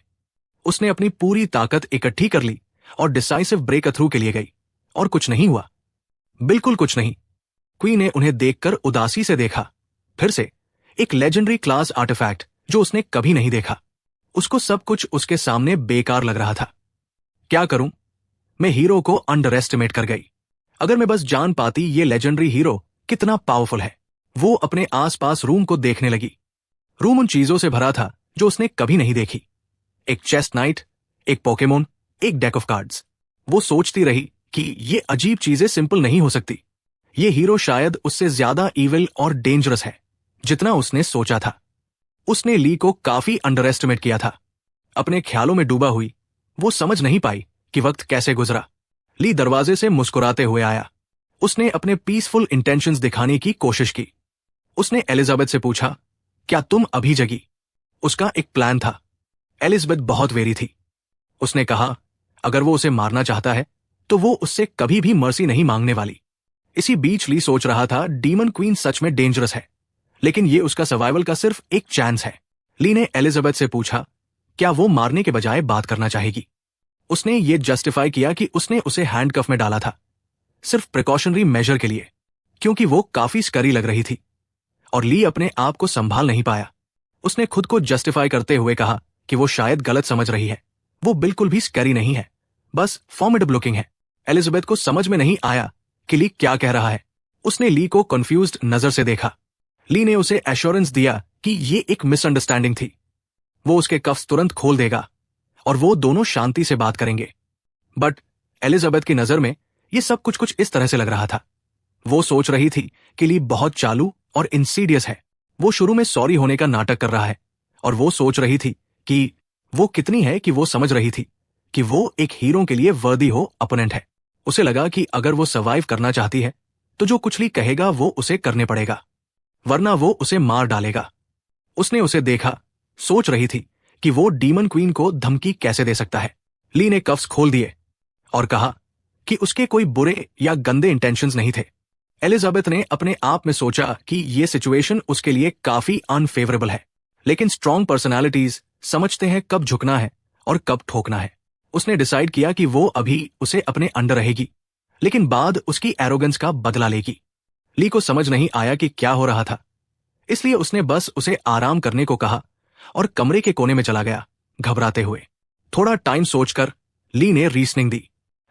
उसने अपनी पूरी ताकत इकट्ठी कर ली और डिसाइसिव ब्रेक थ्रू के लिए गई, और कुछ नहीं हुआ, बिल्कुल कुछ नहीं। क्वीन ने उन्हें देखकर उदासी से देखा। फिर से एक लेजेंडरी क्लास आर्टिफैक्ट जो उसने कभी नहीं देखा। उसको सब कुछ उसके सामने बेकार लग रहा था। क्या करूं? मैं हीरो को अंडर एस्टिमेट कर गई। अगर मैं बस जान पाती ये लेजेंडरी हीरो कितना पावरफुल है। वो अपने आसपास रूम को देखने लगी। रूम उन चीजों से भरा था जो उसने कभी नहीं देखी। एक चेस्ट नाइट, एक पोकेमोन, एक डेक ऑफ कार्ड्स। वो सोचती रही कि ये अजीब चीजें सिंपल नहीं हो सकती। ये हीरो शायद उससे ज्यादा इविल और डेंजरस है जितना उसने सोचा था। उसने ली को काफी अंडर एस्टिमेट किया था। अपने ख्यालों में डूबा हुई वो समझ नहीं पाई कि वक्त कैसे गुजरा। ली दरवाजे से मुस्कुराते हुए आया। उसने अपने पीसफुल इंटेंशंस दिखाने की कोशिश की। उसने एलिजाबेथ से पूछा, क्या तुम अभी जगी? उसका एक प्लान था। एलिजाबेथ बहुत वेरी थी। उसने कहा, अगर वो उसे मारना चाहता है तो वो उससे कभी भी मर्सी नहीं मांगने वाली। इसी बीच ली सोच रहा था डीमन क्वीन सच में डेंजरस है, लेकिन ये उसका सर्वाइवल का सिर्फ एक चांस है। ली ने एलिजाबेथ से पूछा, क्या वो मारने के बजाय बात करना चाहेगी? उसने ये जस्टिफाई किया कि उसने उसे हैंडकफ में डाला था सिर्फ प्रिकॉशनरी मेजर के लिए, क्योंकि वो काफी स्करी लग रही थी और ली अपने आप को संभाल नहीं पाया। उसने खुद को जस्टिफाई करते हुए कहा कि वो शायद गलत समझ रही है। वो बिल्कुल भी स्कैरी नहीं है, बस फॉर्मिडेबल लुकिंग है। एलिजाबेथ को समझ में नहीं आया कि ली क्या कह रहा है। उसने ली को कंफ्यूज्ड नजर से देखा। ली ने उसे एश्योरेंस दिया कि ये एक मिसअंडरस्टैंडिंग थी। वो उसके कफ्स तुरंत खोल देगा और वो दोनों शांति से बात करेंगे। बट एलिजाबेथ की नजर में ये सब कुछ इस तरह से लग रहा था। वो सोच रही थी कि ली बहुत चालू और इंसीडियस है। वो शुरू में सॉरी होने का नाटक कर रहा है, और वो सोच रही थी कि वो कितनी है कि वो समझ रही थी कि वो एक हीरो के लिए वर्दी हो अपोनेंट है। उसे लगा कि अगर वो सर्वाइव करना चाहती है तो जो कुछ ली कहेगा वो उसे करने पड़ेगा, वरना वो उसे मार डालेगा। उसने उसे देखा, सोच रही थी कि वो डीमन क्वीन को धमकी कैसे दे सकता है। ली ने कफ्स खोल दिए और कहा कि उसके कोई बुरे या गंदे इंटेंशंस नहीं थे। एलिजाबेथ ने अपने आप में सोचा कि ये सिचुएशन उसके लिए काफी अनफेवरेबल है, लेकिन स्ट्रॉन्ग पर्सनालिटीज समझते हैं कब झुकना है और कब ठोकना है। उसने डिसाइड किया कि वो अभी उसे अपने अंडर रहेगी, लेकिन बाद उसकी एरोगेंस का बदला लेगी। ली को समझ नहीं आया कि क्या हो रहा था, इसलिए उसने बस उसे आराम करने को कहा और कमरे के कोने में चला गया, घबराते हुए। थोड़ा टाइम सोचकर ली ने रीजनिंग दी।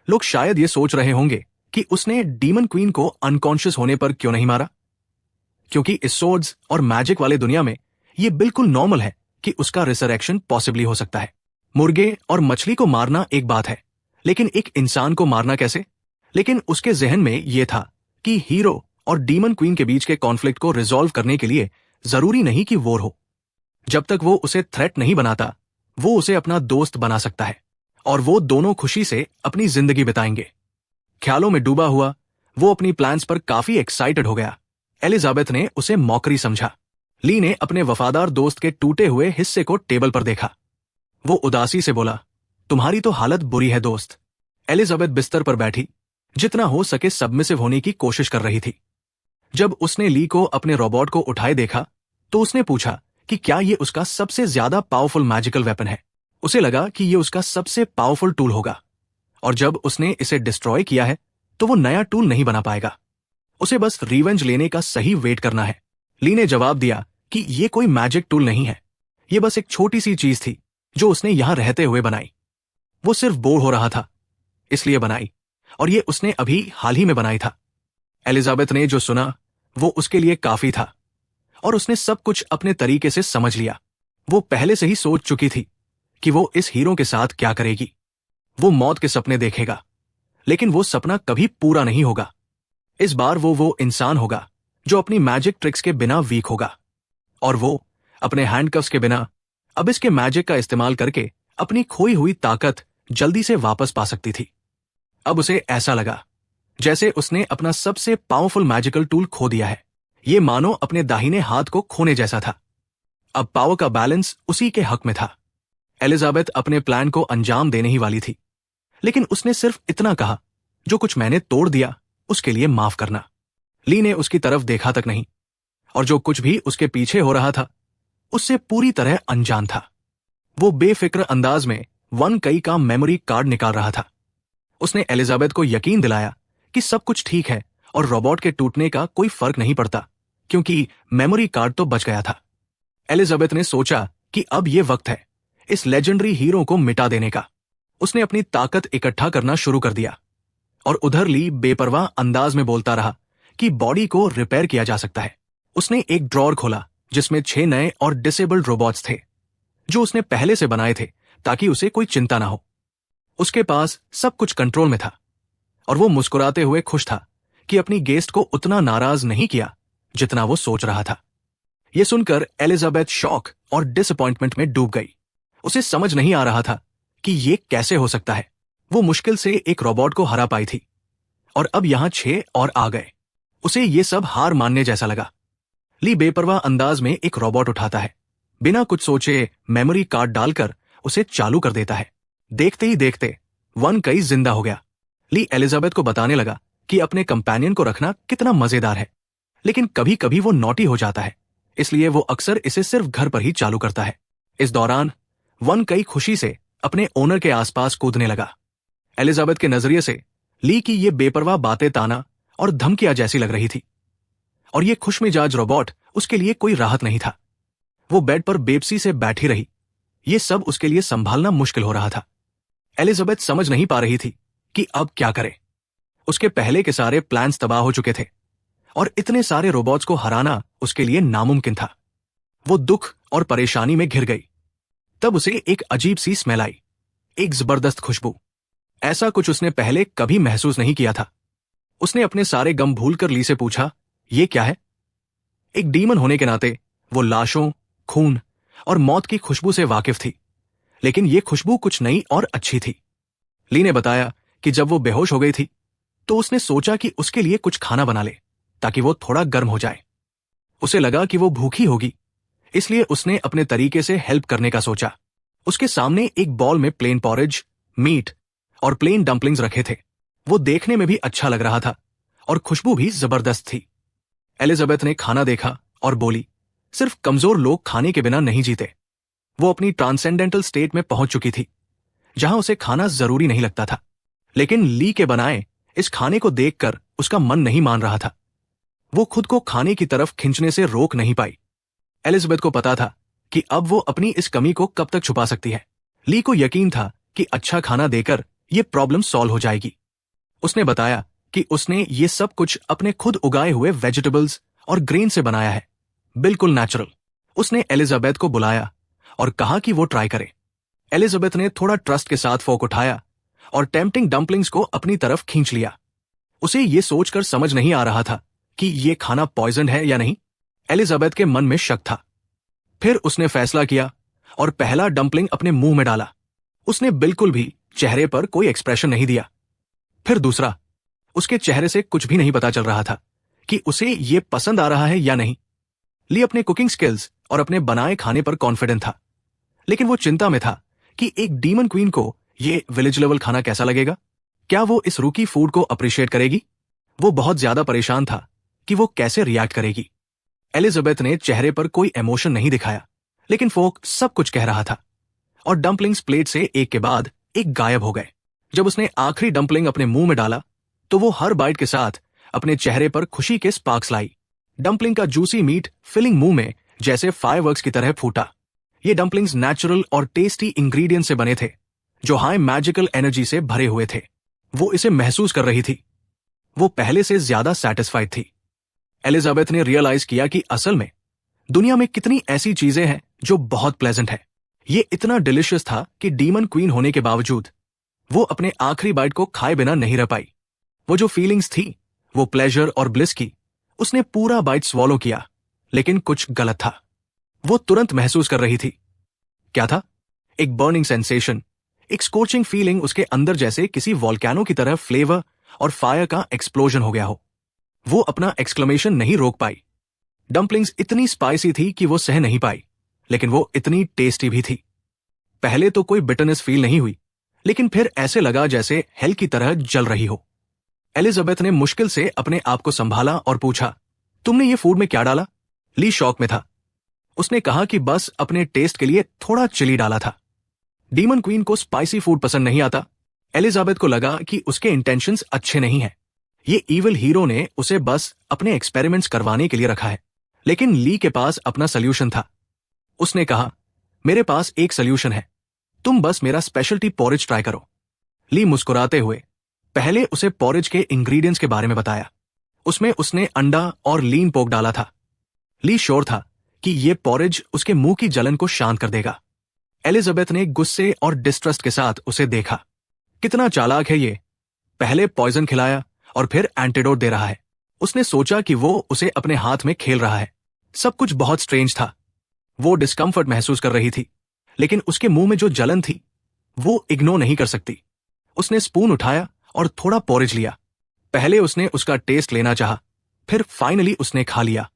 लोग शायद ये सोच रहे होंगे कि उसने डीमन क्वीन को अनकॉन्शियस होने पर क्यों नहीं मारा, क्योंकि इस सोर्ड्स और मैजिक वाले दुनिया में ये बिल्कुल नॉर्मल है कि उसका रिसरेक्शन पॉसिबली हो सकता है। मुर्गे और मछली को मारना एक बात है, लेकिन एक इंसान को मारना कैसे? लेकिन उसके जहन में यह था कि हीरो और डीमन क्वीन के बीच के कॉन्फ्लिक्ट को रिजॉल्व करने के लिए जरूरी नहीं कि वॉर हो। जब तक वो उसे थ्रेट नहीं बनाता, वो उसे अपना दोस्त बना सकता है और वो दोनों खुशी से अपनी जिंदगी बिताएंगे। ख्यालों में डूबा हुआ वो अपनी प्लान्स पर काफी एक्साइटेड हो गया। एलिजाबेथ ने उसे मॉकरी समझा। ली ने अपने वफादार दोस्त के टूटे हुए हिस्से को टेबल पर देखा। वो उदासी से बोला, तुम्हारी तो हालत बुरी है दोस्त। एलिजाबेथ बिस्तर पर बैठी, जितना हो सके सबमिसिव होने की कोशिश कर रही थी। जब उसने ली को अपने रोबोट को उठाए देखा तो उसने पूछा कि क्या ये उसका सबसे ज्यादा पावरफुल मैजिकल वेपन है। उसे लगा कि ये उसका सबसे पावरफुल टूल होगा, और जब उसने इसे डिस्ट्रॉय किया है तो वो नया टूल नहीं बना पाएगा। उसे बस रिवेंज लेने का सही वेट करना है। ली ने जवाब दिया कि ये कोई मैजिक टूल नहीं है, ये बस एक छोटी सी चीज थी जो उसने यहां रहते हुए बनाई। वो सिर्फ बोर हो रहा था इसलिए बनाई, और ये उसने अभी हाल ही में बनाई था। एलिजाबेथ ने जो सुना वो उसके लिए काफी था, और उसने सब कुछ अपने तरीके से समझ लिया। वो पहले से ही सोच चुकी थी कि वो इस हीरो के साथ क्या करेगी। वो मौत के सपने देखेगा, लेकिन वो सपना कभी पूरा नहीं होगा। इस बार वो इंसान होगा जो अपनी मैजिक ट्रिक्स के बिना वीक होगा, और वो अपने हैंडकफ्स के बिना अब इसके मैजिक का इस्तेमाल करके अपनी खोई हुई ताकत जल्दी से वापस पा सकती थी। अब उसे ऐसा लगा जैसे उसने अपना सबसे पावरफुल मैजिकल टूल खो दिया है। ये मानो अपने दाहिने हाथ को खोने जैसा था। अब पावर का बैलेंस उसी के हक में था। एलिजाबेथ अपने प्लान को अंजाम देने ही वाली थी, लेकिन उसने सिर्फ इतना कहा, जो कुछ मैंने तोड़ दिया उसके लिए माफ करना। ली ने उसकी तरफ देखा तक नहीं, और जो कुछ भी उसके पीछे हो रहा था उससे पूरी तरह अनजान था। वो बेफिक्र अंदाज में वन कई का मेमोरी कार्ड निकाल रहा था। उसने एलिजाबेथ को यकीन दिलाया कि सब कुछ ठीक है और रोबोट के टूटने का कोई फर्क नहीं पड़ता, क्योंकि मेमोरी कार्ड तो बच गया था। एलिजाबेथ ने सोचा कि अब यह वक्त है इस लेजेंडरी हीरो को मिटा देने का। उसने अपनी ताकत इकट्ठा करना शुरू कर दिया, और उधर ली बेपरवाह अंदाज में बोलता रहा कि बॉडी को रिपेयर किया जा सकता है। उसने एक ड्रॉर खोला जिसमें 6 नए और डिसेबल्ड रोबोट्स थे, जो उसने पहले से बनाए थे ताकि उसे कोई चिंता ना हो। उसके पास सब कुछ कंट्रोल में था, और वो मुस्कुराते हुए खुश था कि अपनी गेस्ट को उतना नाराज नहीं किया जितना वो सोच रहा था। यह सुनकर एलिजाबेथ शॉक और डिसअपॉइंटमेंट में डूब गई। उसे समझ नहीं आ रहा था कि ये कैसे हो सकता है। वो मुश्किल से एक रोबोट को हरा पाई थी, और अब यहां 6 और आ गए। उसे ये सब हार मानने जैसा लगा। ली बेपरवाह अंदाज में एक रोबोट उठाता है, बिना कुछ सोचे मेमोरी कार्ड डालकर उसे चालू कर देता है। देखते ही देखते वन कई जिंदा हो गया। ली एलिजाबेथ को बताने लगा कि अपने कंपेनियन को रखना कितना मजेदार है, लेकिन कभी कभी वो नॉटी हो जाता है, इसलिए वो अक्सर इसे सिर्फ घर पर ही चालू करता है। इस दौरान वन कई खुशी से अपने ओनर के आसपास कूदने लगा। एलिजाबेथ के नजरिए से ली की ये बेपरवाह बातें ताना और धमकियां जैसी लग रही थी, और ये खुशमिजाज रोबोट उसके लिए कोई राहत नहीं था। वो बेड पर बेबसी से बैठी रही। ये सब उसके लिए संभालना मुश्किल हो रहा था। एलिजाबेथ समझ नहीं पा रही थी कि अब क्या करे। उसके पहले के सारे प्लान्स तबाह हो चुके थे, और इतने सारे रोबोट्स को हराना उसके लिए नामुमकिन था। वो दुख और परेशानी में घिर गई। तब उसे एक अजीब सी स्मेल आई, एक जबरदस्त खुशबू। ऐसा कुछ उसने पहले कभी महसूस नहीं किया था। उसने अपने सारे गम भूलकर ली से पूछा, ये क्या है? एक डीमन होने के नाते वो लाशों, खून और मौत की खुशबू से वाकिफ थी, लेकिन ये खुशबू कुछ नई और अच्छी थी। ली ने बताया कि जब वो बेहोश हो गई थी तो उसने सोचा कि उसके लिए कुछ खाना बना ले ताकि वो थोड़ा गर्म हो जाए। उसे लगा कि वो भूखी होगी, इसलिए उसने अपने तरीके से हेल्प करने का सोचा। उसके सामने एक बॉल में प्लेन पॉरेज, मीट और प्लेन डम्पलिंग्स रखे थे। वो देखने में भी अच्छा लग रहा था और खुशबू भी जबरदस्त थी। एलिजाबेथ ने खाना देखा और बोली, सिर्फ कमजोर लोग खाने के बिना नहीं जीते। वो अपनी ट्रांसेंडेंटल स्टेट में पहुंच चुकी थी, जहां उसे खाना जरूरी नहीं लगता था। लेकिन ली के बनाए इस खाने को देखकर उसका मन नहीं मान रहा था। वो खुद को खाने की तरफ खींचने से रोक नहीं पाई। एलिजाबेथ को पता था कि अब वो अपनी इस कमी को कब तक छुपा सकती है। ली को यकीन था कि अच्छा खाना देकर ये प्रॉब्लम सॉल्व हो जाएगी। उसने बताया कि उसने ये सब कुछ अपने खुद उगाए हुए वेजिटेबल्स और ग्रेन से बनाया है, बिल्कुल नेचुरल। उसने एलिजाबेथ को बुलाया और कहा कि वो ट्राई करे। एलिजाबेथ ने थोड़ा ट्रस्ट के साथ फोक उठाया और टेम्पटिंग डम्पलिंग्स को अपनी तरफ खींच लिया। उसे ये सोचकर समझ नहीं आ रहा था कि ये खाना पॉइजन है या नहीं। एलिजाबेथ के मन में शक था। फिर उसने फैसला किया और पहला डम्पलिंग अपने मुंह में डाला। उसने बिल्कुल भी चेहरे पर कोई एक्सप्रेशन नहीं दिया। फिर दूसरा। उसके चेहरे से कुछ भी नहीं पता चल रहा था कि उसे ये पसंद आ रहा है या नहीं। ली अपने कुकिंग स्किल्स और अपने बनाए खाने पर कॉन्फिडेंट था, लेकिन वो चिंता में था कि एक डीमन क्वीन को ये विलेज लेवल खाना कैसा लगेगा। क्या वो इस रूकी फूड को अप्रिशिएट करेगी? वो बहुत ज्यादा परेशान था कि वो कैसे रिएक्ट करेगी। एलिजाबेथ ने चेहरे पर कोई इमोशन नहीं दिखाया, लेकिन फोक सब कुछ कह रहा था, और डम्पलिंग्स प्लेट से एक के बाद एक गायब हो गए। जब उसने आखिरी डम्पलिंग अपने मुंह में डाला तो वो हर बाइट के साथ अपने चेहरे पर खुशी के स्पार्क्स लाई। डम्पलिंग का जूसी मीट फिलिंग मुंह में जैसे फायरवर्क्स की तरह फूटा। ये डम्पलिंग्स नेचुरल और टेस्टी इंग्रेडिएंट से बने थे, जो हाई मैजिकल एनर्जी से भरे हुए थे। वो इसे महसूस कर रही थी। वो पहले से ज्यादा सेटिस्फाइड थी। एलिजाबेथ ने रियलाइज किया कि असल में दुनिया में कितनी ऐसी चीजें हैं जो बहुत प्लेजेंट है। ये इतना डिलिशियस था कि डीमन क्वीन होने के बावजूद वो अपने आखिरी बाइट को खाए बिना नहीं रह पाई। वो जो फीलिंग्स थी, वो प्लेजर और ब्लिस की, उसने पूरा बाइट स्वॉलो किया, लेकिन कुछ गलत था। वो तुरंत महसूस कर रही थी। क्या था? एक बर्निंग सेंसेशन, एक स्कोर्चिंग फीलिंग उसके अंदर, जैसे किसी वॉल्केनो की तरह फ्लेवर और फायर का एक्सप्लोजन हो गया हो। वो अपना एक्सक्लेमेशन नहीं रोक पाई। डम्पलिंग्स इतनी स्पाइसी थी कि वो सह नहीं पाई, लेकिन वो इतनी टेस्टी भी थी। पहले तो कोई बिटरनेस फील नहीं हुई, लेकिन फिर ऐसे लगा जैसे हेल की तरह जल रही हो। एलिजाबेथ ने मुश्किल से अपने आप को संभाला और पूछा, तुमने ये फूड में क्या डाला? ली शॉक में था। उसने कहा कि बस अपने टेस्ट के लिए थोड़ा चिली डाला था। डीमन क्वीन को स्पाइसी फूड पसंद नहीं आता। एलिजाबेथ को लगा कि उसके इंटेंशंस अच्छे नहीं हैं। ये इविल हीरो ने उसे बस अपने एक्सपेरिमेंट्स करवाने के लिए रखा है। लेकिन ली के पास अपना सल्यूशन था। उसने कहा, मेरे पास एक सल्यूशन है, तुम बस मेरा स्पेशलिटी पॉरेज ट्राई करो। ली मुस्कुराते हुए पहले उसे पॉरेज के इंग्रेडिएंट्स के बारे में बताया। उसमें उसने अंडा और लीन पोक डाला था। ली श्योर था कि ये पॉरेज उसके मुंह की जलन को शांत कर देगा। एलिजाबेथ ने गुस्से और डिस्ट्रस्ट के साथ उसे देखा। कितना चालाक है ये, पहले पॉइजन खिलाया और फिर एंटीडोट दे रहा है। उसने सोचा कि वो उसे अपने हाथ में खेल रहा है। सब कुछ बहुत स्ट्रेंज था। वो डिस्कम्फर्ट महसूस कर रही थी, लेकिन उसके मुंह में जो जलन थी वो इग्नोर नहीं कर सकती। उसने स्पून उठाया और थोड़ा पॉरेज लिया। पहले उसने उसका टेस्ट लेना चाहा, फिर फाइनली उसने खा लिया।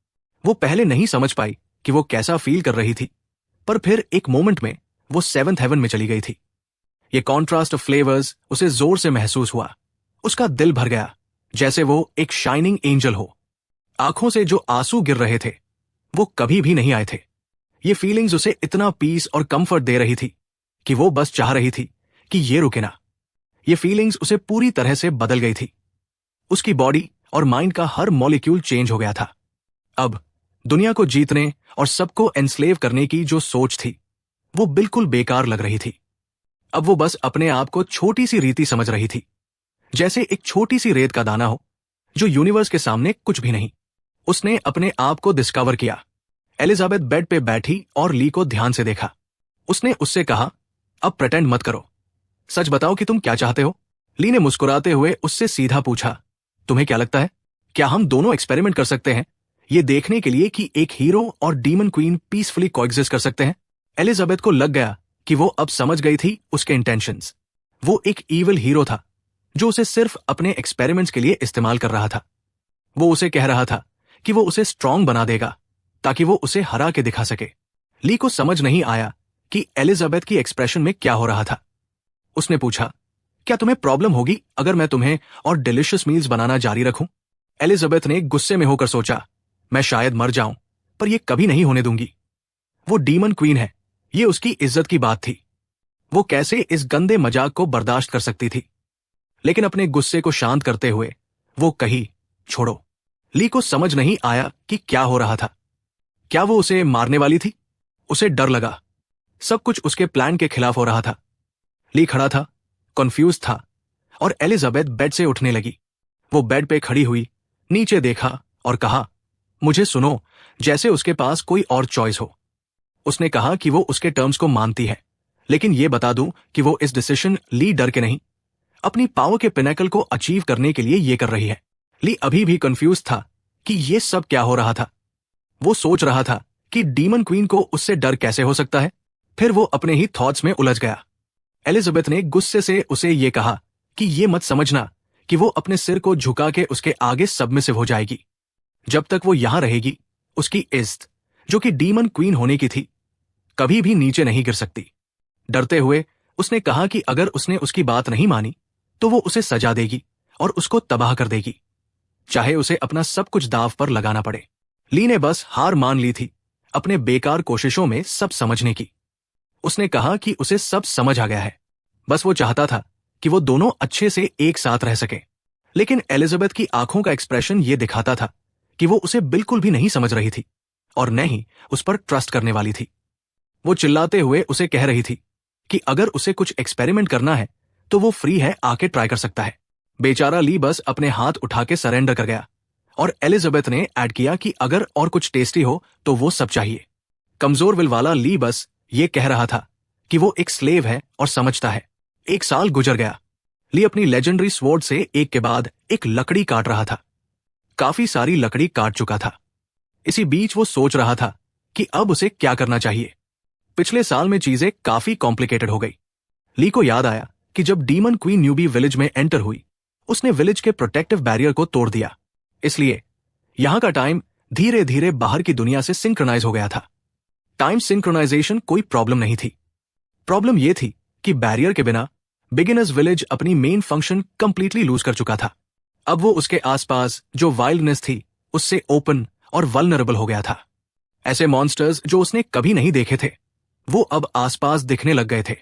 वो पहले नहीं समझ पाई कि वो कैसा फील कर रही थी, पर फिर एक मोमेंट में वो सेवंथ हेवन में चली गई थी। ये कॉन्ट्रास्ट ऑफ फ्लेवर्स उसे जोर से महसूस हुआ। उसका दिल भर गया, जैसे वो एक शाइनिंग एंजल हो। आंखों से जो आंसू गिर रहे थे वो कभी भी नहीं आए थे। ये फीलिंग्स उसे इतना पीस और कंफर्ट दे रही थी कि वो बस चाह रही थी कि ये रुके ना। ये फीलिंग्स उसे पूरी तरह से बदल गई थी। उसकी बॉडी और माइंड का हर मॉलिक्यूल चेंज हो गया था। अब दुनिया को जीतने और सबको एनस्लेव करने की जो सोच थी वो बिल्कुल बेकार लग रही थी। अब वो बस अपने आप को छोटी सी रीति समझ रही थी, जैसे एक छोटी सी रेत का दाना हो जो यूनिवर्स के सामने कुछ भी नहीं। उसने अपने आप को डिस्कवर किया। एलिजाबेथ बेड पे बैठी और ली को ध्यान से देखा। उसने उससे कहा, अब प्रेटेंड मत करो, सच बताओ कि तुम क्या चाहते हो। ली ने मुस्कुराते हुए उससे सीधा पूछा, तुम्हें क्या लगता है, क्या हम दोनों एक्सपेरिमेंट कर सकते हैं, ये देखने के लिए कि एक हीरो और डीमन क्वीन पीसफुली कोएग्जिस्ट कर सकते हैं? एलिजाबेथ को लग गया कि वो अब समझ गई थी उसके इंटेंशंस। वो एक ईविल हीरो था जो उसे सिर्फ अपने एक्सपेरिमेंट्स के लिए इस्तेमाल कर रहा था। वो उसे कह रहा था कि वो उसे स्ट्रांग बना देगा ताकि वो उसे हरा के दिखा सके। ली को समझ नहीं आया कि एलिजाबेथ की एक्सप्रेशन में क्या हो रहा था। उसने पूछा, क्या तुम्हें प्रॉब्लम होगी अगर मैं तुम्हें और डिलिशियस मील्स बनाना जारी रखूं? एलिजाबेथ ने गुस्से में होकर सोचा, मैं शायद मर जाऊं, पर यह कभी नहीं होने दूंगी। वो डीमन क्वीन है, ये उसकी इज्जत की बात थी। वो कैसे इस गंदे मजाक को बर्दाश्त कर सकती थी? लेकिन अपने गुस्से को शांत करते हुए वो कही, छोड़ो। ली को समझ नहीं आया कि क्या हो रहा था। क्या वो उसे मारने वाली थी? उसे डर लगा। सब कुछ उसके प्लान के खिलाफ हो रहा था। ली खड़ा था, कॉन्फ्यूज था, और एलिजाबेथ बेड से उठने लगी। वो बेड पे खड़ी हुई, नीचे देखा और कहा, मुझे सुनो, जैसे उसके पास कोई और चॉइस हो। उसने कहा कि वो उसके टर्म्स को मानती है, लेकिन ये बता दूं कि वो इस डिसीजन ली डर के नहीं, अपनी पावर के पिनेकल को अचीव करने के लिए ये कर रही है। ली अभी भी कंफ्यूज था कि ये सब क्या हो रहा था। वो सोच रहा था कि डीमन क्वीन को उससे डर कैसे हो सकता है। फिर वो अपने ही थॉट्स में उलझ गया। एलिजाबेथ ने गुस्से से उसे ये कहा कि ये मत समझना कि वो अपने सिर को झुका के उसके आगे सबमिसिव हो जाएगी। जब तक वो यहां रहेगी, उसकी इज्जत, जो कि डीमन क्वीन होने की थी, कभी भी नीचे नहीं गिर सकती। डरते हुए उसने कहा कि अगर उसने उसकी बात नहीं मानी तो वो उसे सजा देगी और उसको तबाह कर देगी, चाहे उसे अपना सब कुछ दांव पर लगाना पड़े। ली ने बस हार मान ली थी अपने बेकार कोशिशों में सब समझने की। उसने कहा कि उसे सब समझ आ गया है, बस वो चाहता था कि वो दोनों अच्छे से एक साथ रह सके। लेकिन एलिजाबेथ की आंखों का एक्सप्रेशन ये दिखाता था कि वो उसे बिल्कुल भी नहीं समझ रही थी। और न ही उस पर ट्रस्ट करने वाली थी। वो चिल्लाते हुए उसे कह रही थी कि अगर उसे कुछ एक्सपेरिमेंट करना है तो वो फ्री है, आके ट्राई कर सकता है। बेचारा ली बस अपने हाथ उठा के सरेंडर कर गया और एलिजाबेथ ने ऐड किया कि अगर और कुछ टेस्टी हो तो वो सब चाहिए। कमजोर विल वाला ली बस ये कह रहा था कि वो एक स्लेव है और समझता है। 1 साल गुजर गया। ली अपनी लेजेंडरी स्वॉर्ड से एक के बाद एक लकड़ी काट रहा था। काफी सारी लकड़ी काट चुका था। इसी बीच वो सोच रहा था कि अब उसे क्या करना चाहिए। पिछले साल में चीजें काफी कॉम्प्लिकेटेड हो गई। ली को याद आया कि जब डीमन क्वीन न्यूबी विलेज में एंटर हुई, उसने विलेज के प्रोटेक्टिव बैरियर को तोड़ दिया। इसलिए यहां का टाइम धीरे धीरे बाहर की दुनिया से सिंक्रोनाइज हो गया था। टाइम सिंक्रोनाइजेशन कोई प्रॉब्लम नहीं थी। प्रॉब्लम यह थी कि बैरियर के बिना बिगिनर्स विलेज अपनी मेन फंक्शन कंप्लीटली लूज कर चुका था। अब वो उसके आसपास जो वाइल्डनेस थी उससे ओपन और वल्नरेबल हो गया था। ऐसे मॉन्स्टर्स जो उसने कभी नहीं देखे थे वो अब आसपास दिखने लग गए थे।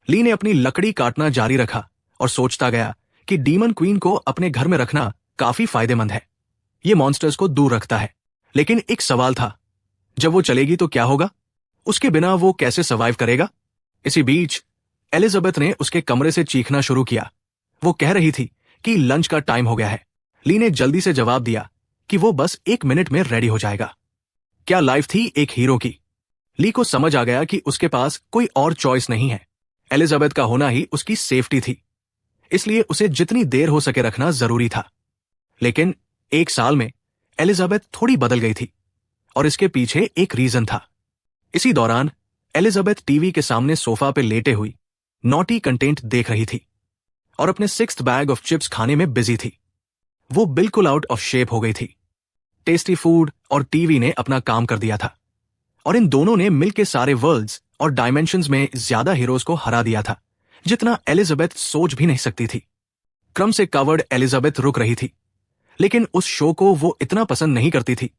ली ने अपनी लकड़ी काटना जारी रखा और सोचता गया कि डीमन क्वीन को अपने घर में रखना काफी फायदेमंद है। ये मॉन्स्टर्स को दूर रखता है। लेकिन एक सवाल था, जब वो चलेगी तो क्या होगा? उसके बिना वो कैसे सर्वाइव करेगा? इसी बीच एलिजाबेथ ने उसके कमरे से चीखना शुरू किया। वो कह रही थी कि लंच का टाइम हो गया है। ली ने जल्दी से जवाब दिया कि वो बस 1 मिनट में रेडी हो जाएगा। क्या लाइफ थी एक हीरो की। ली को समझ आ गया कि उसके पास कोई और चॉइस नहीं है। एलिजाबेथ का होना ही उसकी सेफ्टी थी, इसलिए उसे जितनी देर हो सके रखना जरूरी था। लेकिन 1 साल में एलिजाबेथ थोड़ी बदल गई थी और इसके पीछे एक रीजन था। इसी दौरान एलिजाबेथ टीवी के सामने सोफा पे लेटे हुई नॉटी कंटेंट देख रही थी और अपने 6th बैग ऑफ चिप्स खाने में बिजी थी। वो बिल्कुल आउट ऑफ शेप हो गई थी। टेस्टी फूड और टीवी ने अपना काम कर दिया था और इन दोनों ने मिलकर सारे वर्ल्ड्स और डायमेंशंस में ज्यादा हीरोज को हरा दिया था जितना एलिजाबेथ सोच भी नहीं सकती थी। क्रम से कवर्ड एलिजाबेथ रुक रही थी, लेकिन उस शो को वो इतना पसंद नहीं करती थी।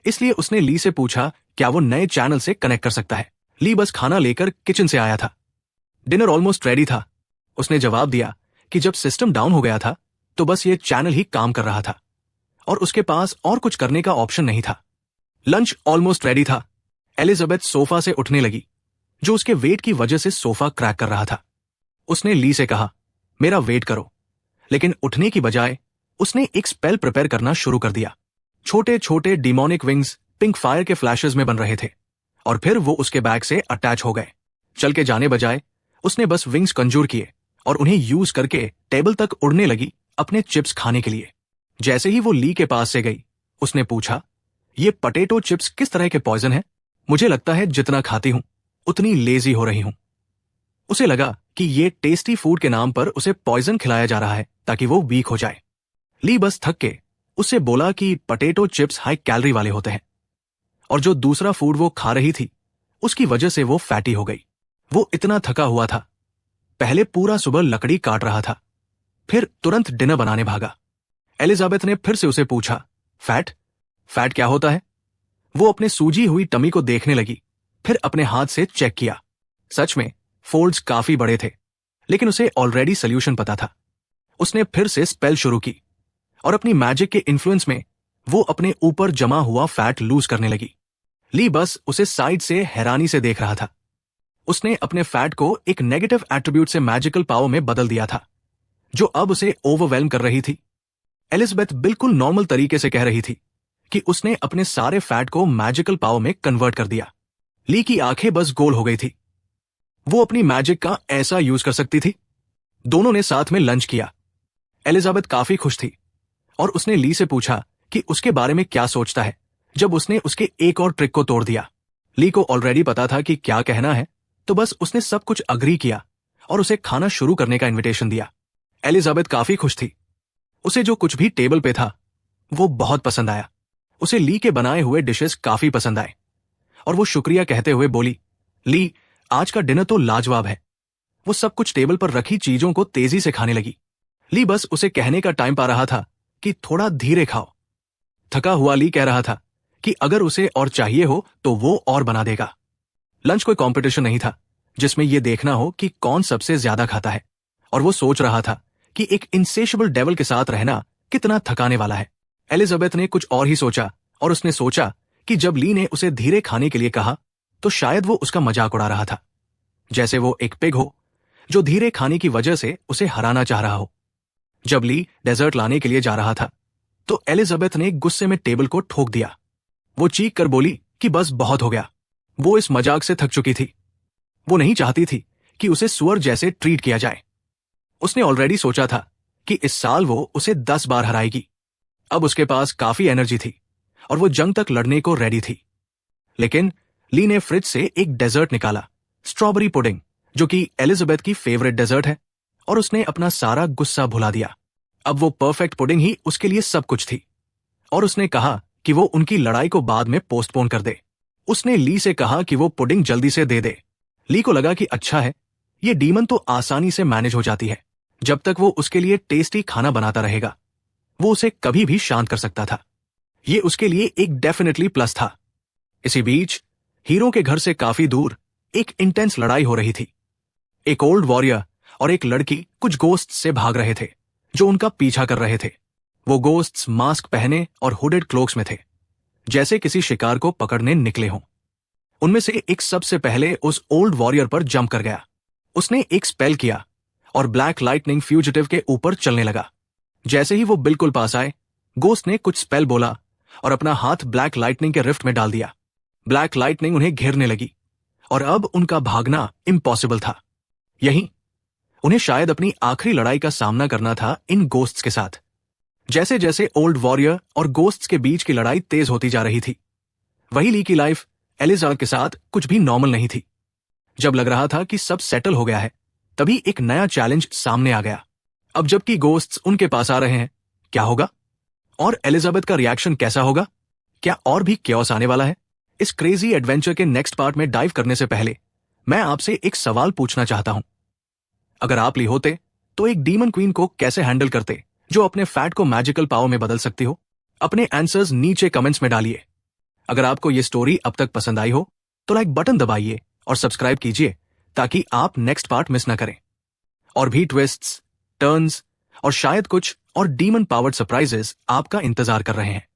इसलिए उसने ली से पूछा क्या वो नए चैनल से कनेक्ट कर सकता है। ली बस खाना लेकर किचन से आया था। डिनर ऑलमोस्ट रेडी था। उसने जवाब दिया कि जब सिस्टम डाउन हो गया था तो बस ये चैनल ही काम कर रहा था और उसके पास और कुछ करने का ऑप्शन नहीं था। लंच ऑलमोस्ट रेडी था। एलिजाबेथ सोफा से उठने लगी, जो उसके वेट की वजह से सोफा क्रैक कर रहा था। उसने ली से कहा, मेरा वेट करो, लेकिन उठने की बजाय उसने एक स्पेल प्रिपेयर करना शुरू कर दिया। छोटे छोटे डिमोनिक विंग्स पिंक फायर के फ्लैशेस में बन रहे थे और फिर वो उसके बैग से अटैच हो गए। चल के जाने बजाय उसने बस विंग्स कंजूर किए और उन्हें यूज करके टेबल तक उड़ने लगी अपने चिप्स खाने के लिए। जैसे ही वो ली के पास से गई, उसने पूछा, ये पटेटो चिप्स किस तरह के पॉइजन है? मुझे लगता है जितना खाती हूं उतनी लेजी हो रही हूं। उसे लगा कि ये टेस्टी फूड के नाम पर उसे पॉइजन खिलाया जा रहा है ताकि वो वीक हो जाए। ली बस थक के उससे बोला कि पटेटो चिप्स हाई कैलोरी वाले होते हैं और जो दूसरा फूड वो खा रही थी उसकी वजह से वो फैटी हो गई। वो इतना थका हुआ था। पहले पूरा सुबह लकड़ी काट रहा था, फिर तुरंत डिनर बनाने भागा। एलिजाबेथ ने फिर से उसे पूछा, फैट क्या होता है? वो अपने सूजी हुई टमी को देखने लगी, फिर अपने हाथ से चेक किया। सच में फोल्ड्स काफी बड़े थे, लेकिन उसे ऑलरेडी सोल्यूशन पता था। उसने फिर से स्पेल शुरू की और अपनी मैजिक के इन्फ्लुएंस में वो अपने ऊपर जमा हुआ फैट लूज करने लगी। ली बस उसे साइड से हैरानी से देख रहा था। उसने अपने फैट को एक नेगेटिव एट्रीब्यूट से मैजिकल पावर में बदल दिया था, जो अब उसे ओवरवेल्म कर रही थी। एलिजाबेथ बिल्कुल नॉर्मल तरीके से कह रही थी कि उसने अपने सारे फैट को मैजिकल पावर में कन्वर्ट कर दिया। ली की आंखें बस गोल हो गई थी। वो अपनी मैजिक का ऐसा यूज कर सकती थी। दोनों ने साथ में लंच किया। एलिजाबेथ काफी खुश थी और उसने ली से पूछा कि उसके बारे में क्या सोचता है जब उसने उसके एक और ट्रिक को तोड़ दिया। ली को ऑलरेडी पता था कि क्या कहना है, तो बस उसने सब कुछ अग्री किया और उसे खाना शुरू करने का इन्विटेशन दिया। एलिजाबेथ काफी खुश थी। उसे जो कुछ भी टेबल पे था वो बहुत पसंद आया। उसे ली के बनाए हुए डिशेस काफी पसंद आए और वो शुक्रिया कहते हुए बोली, ली आज का डिनर तो लाजवाब है। वो सब कुछ टेबल पर रखी चीजों को तेजी से खाने लगी। ली बस उसे कहने का टाइम पा रहा था कि थोड़ा धीरे खाओ। थका हुआ ली कह रहा था कि अगर उसे और चाहिए हो तो वो और बना देगा। लंच कोई कंपटीशन नहीं था जिसमें यह देखना हो कि कौन सबसे ज्यादा खाता है, और वो सोच रहा था कि एक इनसेशेबल डेविल के साथ रहना कितना थकाने वाला है। एलिजाबेथ ने कुछ और ही सोचा और उसने सोचा कि जब ली ने उसे धीरे खाने के लिए कहा तो शायद वो उसका मजाक उड़ा रहा था, जैसे वो एक पिग हो जो धीरे खाने की वजह से उसे हराना चाह रहा हो। जब ली डेजर्ट लाने के लिए जा रहा था तो एलिजाबेथ ने गुस्से में टेबल को ठोक दिया। वो चीख कर बोली कि बस बहुत हो गया। वो इस मजाक से थक चुकी थी। वो नहीं चाहती थी कि उसे सुअर जैसे ट्रीट किया जाए। उसने ऑलरेडी सोचा था कि इस साल वो उसे 10 बार हराएगी। अब उसके पास काफी एनर्जी थी और वो जंग तक लड़ने को रेडी थी। लेकिन ली ने फ्रिज से एक डेजर्ट निकाला, स्ट्रॉबेरी पुडिंग, जो कि एलिजाबेथ की फेवरेट डेजर्ट है, और उसने अपना सारा गुस्सा भुला दिया। अब वो परफेक्ट पुडिंग ही उसके लिए सब कुछ थी। और उसने कहा कि वो उनकी लड़ाई को बाद में पोस्टपोन कर दे। उसने ली से कहा कि वो पुडिंग जल्दी से दे दे। ली को लगा कि अच्छा है, ये डीमन तो आसानी से मैनेज हो जाती है। जब तक वो उसके लिए टेस्टी खाना बनाता रहेगा वो उसे कभी भी शांत कर सकता था। ये उसके लिए एक डेफिनेटली प्लस था। इसी बीच हीरो के घर से काफी दूर एक इंटेंस लड़ाई हो रही थी। एक ओल्ड वॉरियर और एक लड़की कुछ गोस्ट्स से भाग रहे थे जो उनका पीछा कर रहे थे। वो गोस्ट्स मास्क पहने और हुडेड क्लोक्स में थे, जैसे किसी शिकार को पकड़ने निकले हों। उनमें से एक सबसे पहले उस ओल्ड वॉरियर पर जंप कर गया। उसने एक स्पेल किया और ब्लैक लाइटनिंग फ्यूजिटिव के ऊपर चलने लगा। जैसे ही वो बिल्कुल पास आए, गोस्ट ने कुछ स्पेल बोला और अपना हाथ ब्लैक लाइटनिंग के रिफ्ट में डाल दिया। ब्लैक लाइटनिंग उन्हें घेरने लगी और अब उनका भागना इम्पॉसिबल था। यहीं उन्हें शायद अपनी आखिरी लड़ाई का सामना करना था इन गोस्ट्स के साथ। जैसे जैसे ओल्ड वॉरियर और गोस्ट्स के बीच की लड़ाई तेज होती जा रही थी, वही ली की लाइफ एलिजाबेथ के साथ कुछ भी नॉर्मल नहीं थी। जब लग रहा था कि सब सेटल हो गया है, तभी एक नया चैलेंज सामने आ गया। अब जबकि गोस्ट्स उनके पास आ रहे हैं, क्या होगा? और एलिजाबेथ का रिएक्शन कैसा होगा? क्या और भी क्योस आने वाला है? इस क्रेजी एडवेंचर के नेक्स्ट पार्ट में डाइव करने से पहले मैं आपसे एक सवाल पूछना चाहता हूं। अगर आप ली होते तो एक डीमन क्वीन को कैसे हैंडल करते जो अपने फैट को मैजिकल पावर में बदल सकती हो? अपने आंसर्स नीचे कमेंट्स में डालिए। अगर आपको ये स्टोरी अब तक पसंद आई हो तो लाइक बटन दबाइए और सब्सक्राइब कीजिए ताकि आप नेक्स्ट पार्ट मिस ना करें। और भी ट्विस्ट्स, टर्न्स और शायद कुछ और डीमन पावर्ड सरप्राइजेस आपका इंतजार कर रहे हैं।